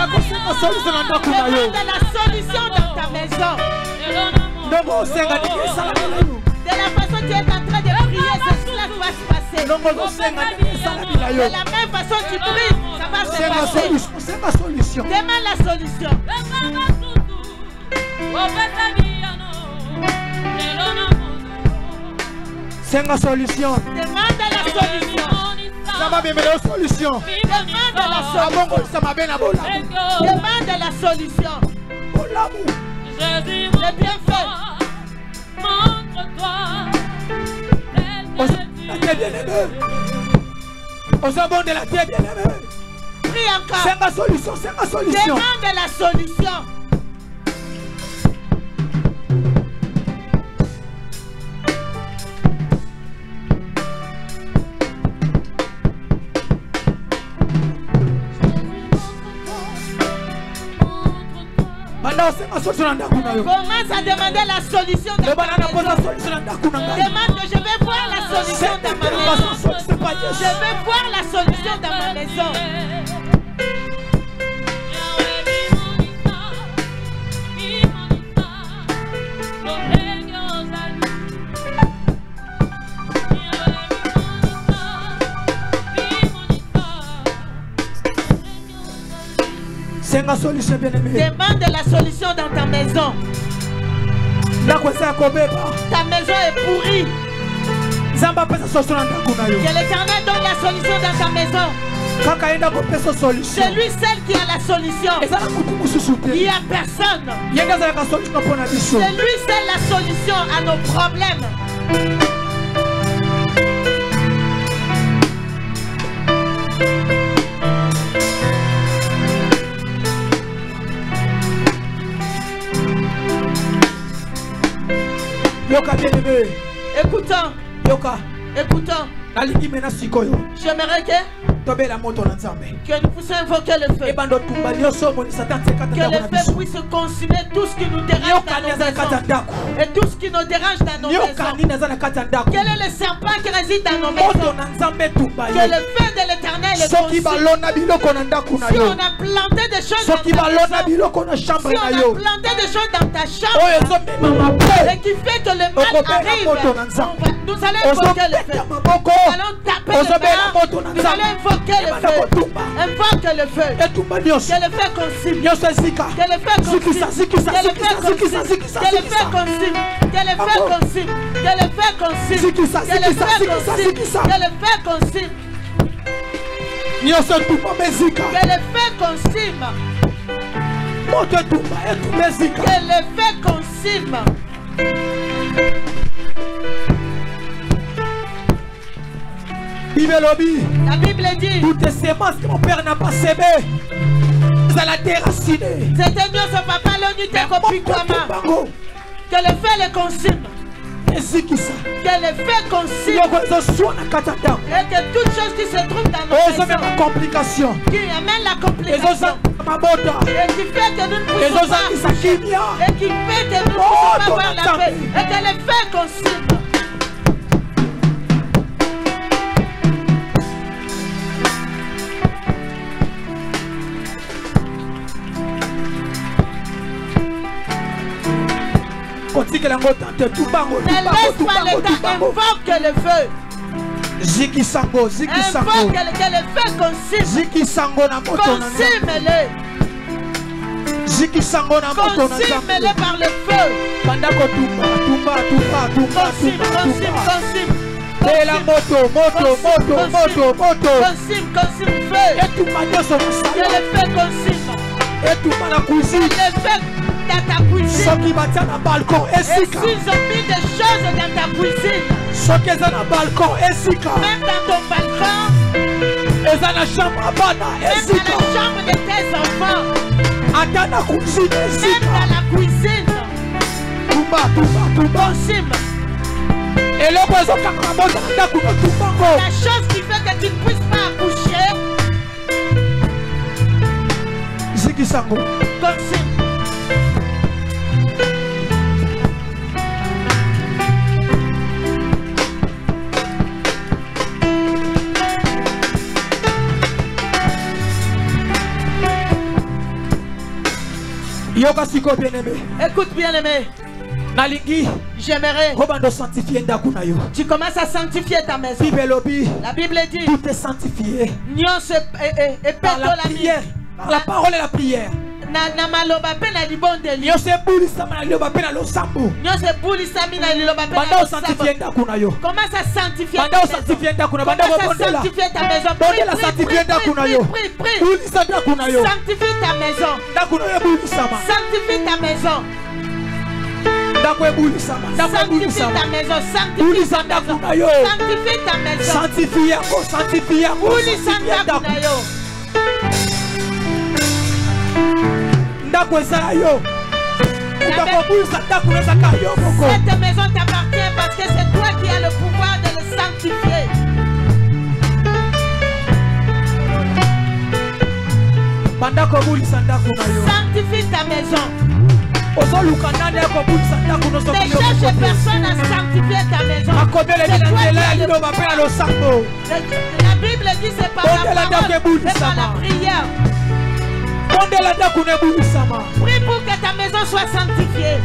A: la solution dans ta maison. De la façon dont tu es en train de prier, cela doit se passer. De la même façon que tu pries, ça va se passer.
E: C'est ma solution.
A: Demande la solution.
E: C'est ma solution.
A: Demande la solution.
E: Ça va bien la solution.
A: Demande la solution. Le bienfait.
F: Montre-toi.
E: Aux abonnés de la terre bien-aimée.
A: Prie encore.
E: C'est ma solution, c'est ma solution.
A: Demande la solution. Commence à demander la solution dans ta maison. Demande que je vais voir la solution dans ma maison. Je vais voir la solution dans ma maison.
E: C'est ma solution, bien-aimé.
A: Demande la solution dans ta maison. Ta maison est pourrie. Que l'Éternel donne la solution dans ta maison. C'est lui seul qui a la solution. Il n'y a personne. C'est lui seul la solution à nos problèmes. Écoutons. Écoutons. J'aimerais que nous puissions invoquer le feu. Que le feu puisse consumer tout ce qui nous dérange dans nos maisons. Et tout ce qui nous dérange dans nos maisons. Quel est le serpent qui réside dans nos maisons? Que le feu de l'Éternel est consume. Si on a planté des choses dans ta maison, si on a planté des choses dans ta chambre, et qui fait que le mal arrive, nous allons invoquer le feu. Nous allons taper le feu. Nous allons invoquer le feu. Invoque le feu. Que le feu consume. Que le feu consume. Que le feu consume. Que le feu consume. Que le feu consume. Que le feu consume. Que le feu consume. Que le feu consume. Que le feu consume. Que le feu consume. La Bible dit
E: toutes les semences que mon père n'a pas sémées, vous allez déraciner.
A: C'était mieux son papa l'unité qu'on que le feu les consume. Que le feu consume. Et que toute chose qui se trouve dans nos maisons, qui amène la complication, et qui fait que nous ne pouvons pas, et qui fait que nous ne pouvons pas avoir la paix, et que le feu consume. laisse pas l'état, invoque le feu.
E: Ziki sango, ziki sango.
A: Invoque que le feu consume.
E: Ziki sango na moto na nzambe.
A: Consume-le.
E: Ziki sango na moto na nzambe.
A: Consume-le par le feu.
E: Bandako tumba.
A: Consume.
E: Et la moto.
A: Consume feu.
E: Et tout manière son
A: Que le feu consume.
E: Et tout mal la cuisine.
A: Le feu dans ta cuisine.
E: Ceux qui battent dans le balcon,
A: Et s'ils ont mis des choses dans ta cuisine.
E: Ceux qui sont dans le balcon,
A: même dans ton balcon.
E: Et dans la chambre à bana,
A: même dans la chambre de tes enfants.
E: Dans la cuisine,
A: même dans la cuisine.
E: Tumba.
A: Consume.
E: Et le poison
A: la chose qui fait que tu ne puisses pas accoucher.
E: Ziki sango.
A: Consume. Écoute bien aimé. J'aimerais. Tu commences à sanctifier ta maison. La Bible dit.
E: Tout est sanctifié.
A: Par la
E: prière. Par la parole et la prière.
A: Commence à sanctifier ta maison. Prie sanctifie ta maison. Sanctifie ta maison. Sanctifie ta maison. Sanctifie ta maison.
E: Sanctifie
A: cette maison t'appartient parce que c'est toi qui as le pouvoir de le sanctifier. Sanctifie ta maison. Ne cherche personne à sanctifier ta maison. La Bible dit c'est par la parole, c'est par la prière. Prie pour que ta maison soit sanctifiée.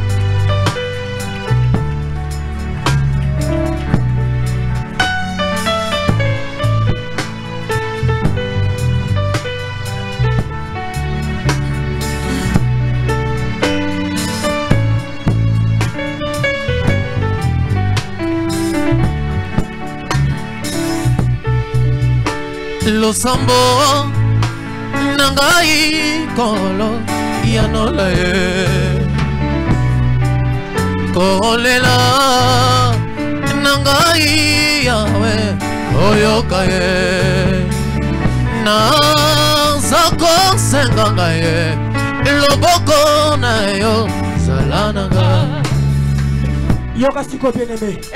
C: Losambo nangai kolo yanola kolela nangai yawe oyokaye na zako sengangaye loboko na yo zalananga.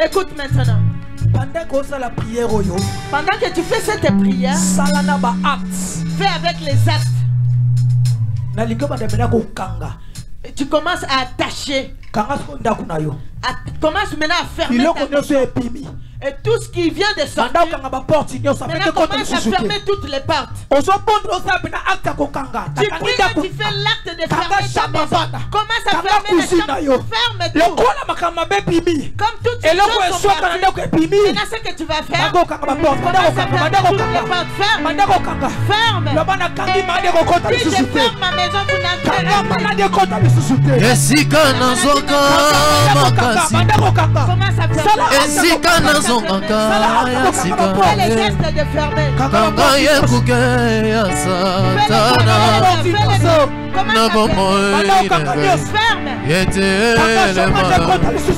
A: Écoute maintenant. Pendant que tu fais cette prière, fais avec les actes. Et tu commences à attacher. Commence maintenant à fermer ta maison. Et tout ce qui vient de sortir, maintenant commence à fermer toutes les portes. Tu pries et tu fais l'acte de fermer ta maison. Commence à fermer les chambres. Ferme tout. Comme toutes ces choses sont parties. Maintenant ce que tu vas faire, commence à fermer toutes les portes. Ferme. Si je ferme ma maison, vous n'entrerez pas. Commence à fermer. Fais les gestes de fermer. Ferme.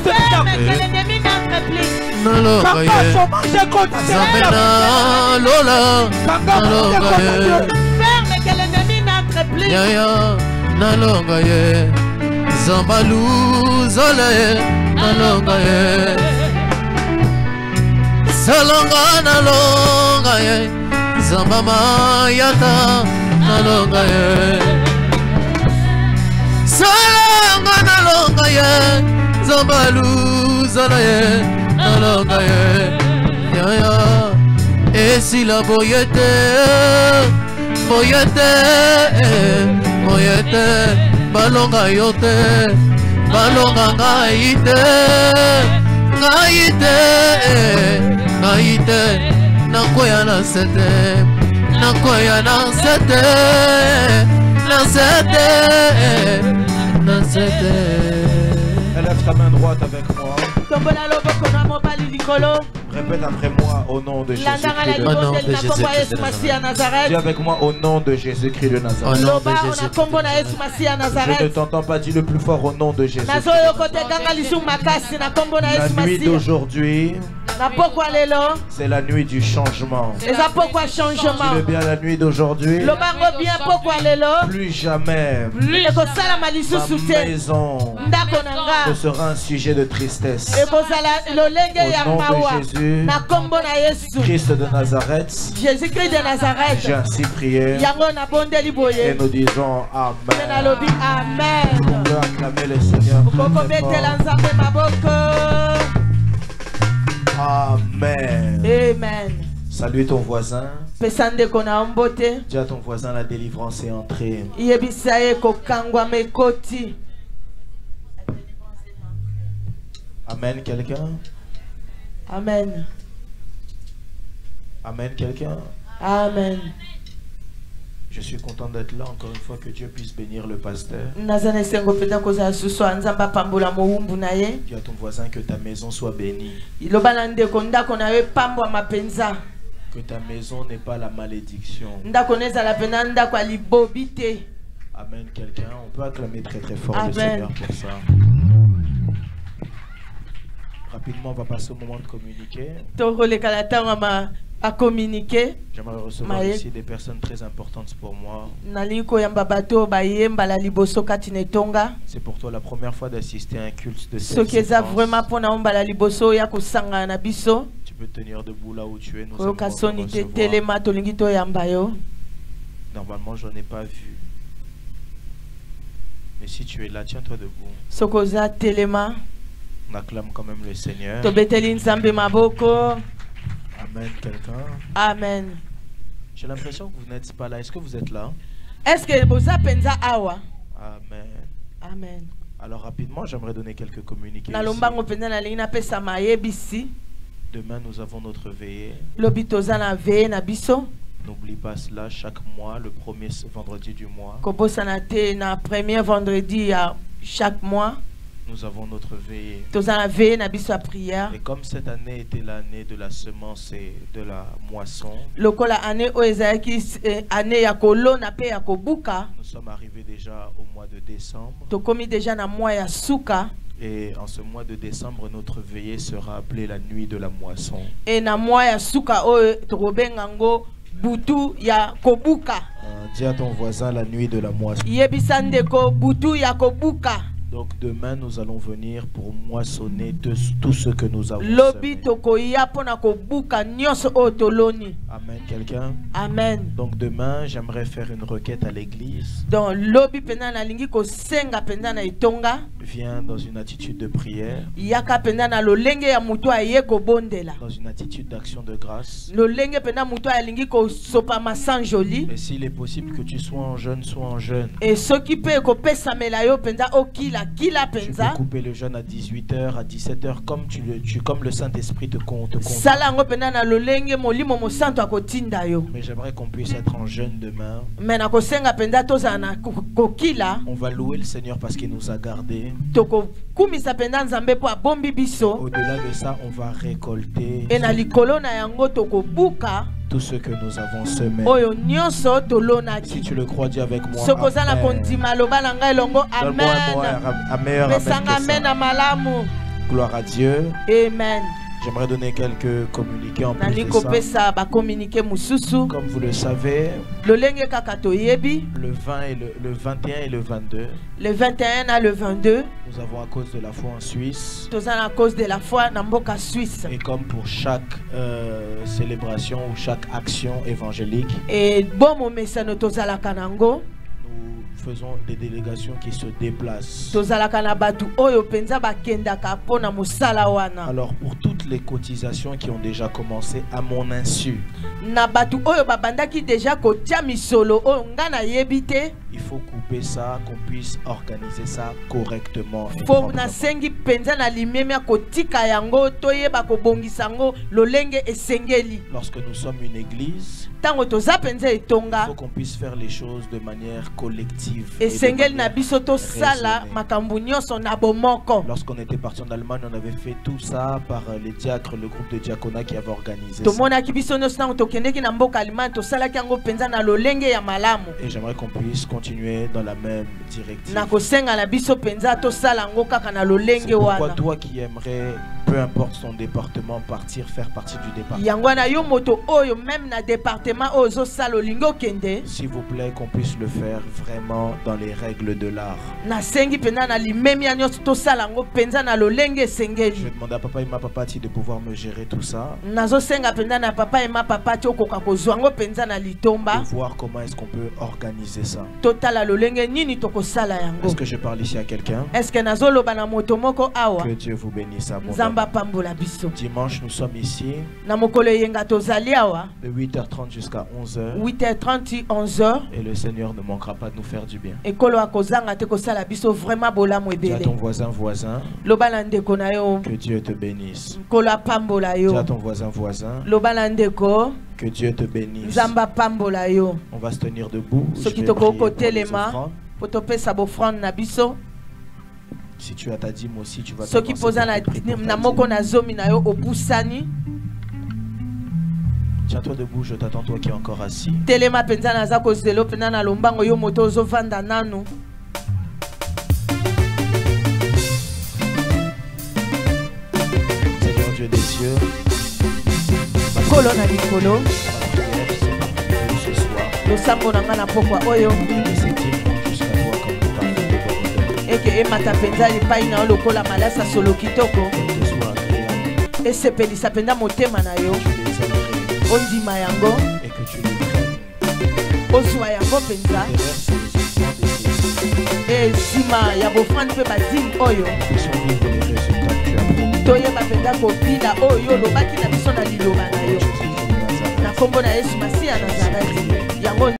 A: Ferme que l'ennemi n'entre plus. Ferme que l'ennemi n'entre plus.
C: Salonga na longa ye Zambama yata na longa ye Salonga na longa ye Zambalu zala ye na longa ye Ya ya Esi la boyete Boyete Boyete Balonga yote balonga ngai te, ngai te, ngai te, nakoya na sete, nakoya na sete, na sete, na sete.
G: Élève ta main droite avec moi.
A: Tombola loboko na mobali likolo.
G: Répète après moi au nom de Jésus-Christ de
A: Nazareth.
G: Dis avec moi au nom de Jésus-Christ de Nazareth. Je ne t'entends pas, dis le plus fort au nom de Jésus. La nuit d'aujourd'hui, c'est la nuit du changement. Dis le bien, la nuit d'aujourd'hui, plus jamais ma maison ne sera un sujet de tristesse. Au nom de Jésus, Christ de Nazareth,
A: Jésus-Christ de Nazareth,
G: j'ai ainsi prié et nous disons Amen. On peut acclamer le Seigneur très fort. Amen.
A: Amen.
G: Salue ton voisin. Dis à ton voisin, la délivrance est entrée. Amen, quelqu'un?
A: Amen.
G: Amen, quelqu'un?
A: Amen.
G: Je suis content d'être là encore une fois, que Dieu puisse bénir le pasteur.
A: Dis
G: à ton voisin que ta maison soit bénie. Que ta maison n'est pas la malédiction. Amen, quelqu'un? On peut acclamer très très fort le Seigneur pour ça. Rapidement, on va passer au moment de communiquer. J'aimerais recevoir ici des personnes très importantes pour moi. C'est pour toi la première fois d'assister à un culte de cette séquence. Tu peux tenir debout là où tu es. Nous allons te recevoir. Normalement, je n'en ai pas vu. Mais si tu es là, tiens-toi debout. On acclame quand même le Seigneur. Amen, quelqu'un?
A: Amen.
G: J'ai l'impression que vous n'êtes pas là. Est-ce que vous êtes là?
A: Est-ce que vous êtes là?
G: Amen.
A: Amen.
G: Alors rapidement, j'aimerais donner quelques communiqués. Demain, nous avons notre veillée. N'oublie pas cela, chaque mois, le premier vendredi du mois.
A: Chaque mois.
G: Nous avons notre veillée. Et comme cette année était l'année de la semence et de la moisson, nous sommes arrivés déjà au mois de décembre. Et en ce mois de décembre, notre veillée sera appelée la nuit de la moisson. Dis à ton voisin la nuit de la moisson. Donc demain, nous allons venir pour moissonner tout ce que nous avons semé. Amen, quelqu'un?
A: Amen.
G: Donc demain, j'aimerais faire une requête à l'église. Viens dans une attitude de prière. Dans une attitude d'action de grâce. Et s'il est possible que tu sois en jeûne, sois en jeûne. Tu peux couper le jeûne à 18h, à 17h, comme le Saint-Esprit te compte. Mais j'aimerais qu'on puisse être en jeûne demain. On va louer le Seigneur parce qu'il nous a gardés. Au-delà de ça, on va récolter tout ce que nous avons semé. Si tu le crois, dis avec moi. Amen. Gloire à Dieu.
A: Amen.
G: J'aimerais donner quelques communiqués en plus de ça. Comme vous le savez, le 20 et le 21 et le 22,
A: le 21 à le 22,
G: nous avons à cause de la foi en Suisse.
A: À cause de la foi en Suisse.
G: Et comme pour chaque célébration ou chaque action évangélique,
A: et bon,
G: nous faisons des délégations qui se déplacent. Alors pour toutes les cotisations qui ont déjà commencé à mon insu, il il faut couper ça, qu'on puisse organiser ça correctement. Lorsque nous sommes une église, il faut qu'on puisse faire les choses de manière collective. Lorsqu'on était parti en Allemagne, on avait fait tout ça par les diacres, le groupe de diaconat qui avait organisé ça. Et j'aimerais qu'on puisse continuer dans la même directive. C'est pourquoi toi qui aimerais, peu importe ton département, partir, faire partie du département. S'il vous plaît, qu'on puisse le faire vraiment dans les règles de l'art. Je vais demander à papa et ma papati de pouvoir me gérer tout ça. De voir comment est-ce qu'on peut organiser ça. Est-ce que je parle ici à quelqu'un? Que Dieu vous bénisse abondamment. Dimanche, nous sommes ici de 8h30 jusqu'à 11h.
A: 8h30 11h.
G: Et le Seigneur ne manquera pas de nous faire du bien. Dis à ton voisin que Dieu te bénisse. Dis à ton voisin que Dieu te bénisse. On va se tenir debout. Si tu as ta dîme aussi, tu vas tiens-toi debout, je t'attends, toi qui es encore assis. Seigneur Dieu des cieux, ce soir, et que et que tu le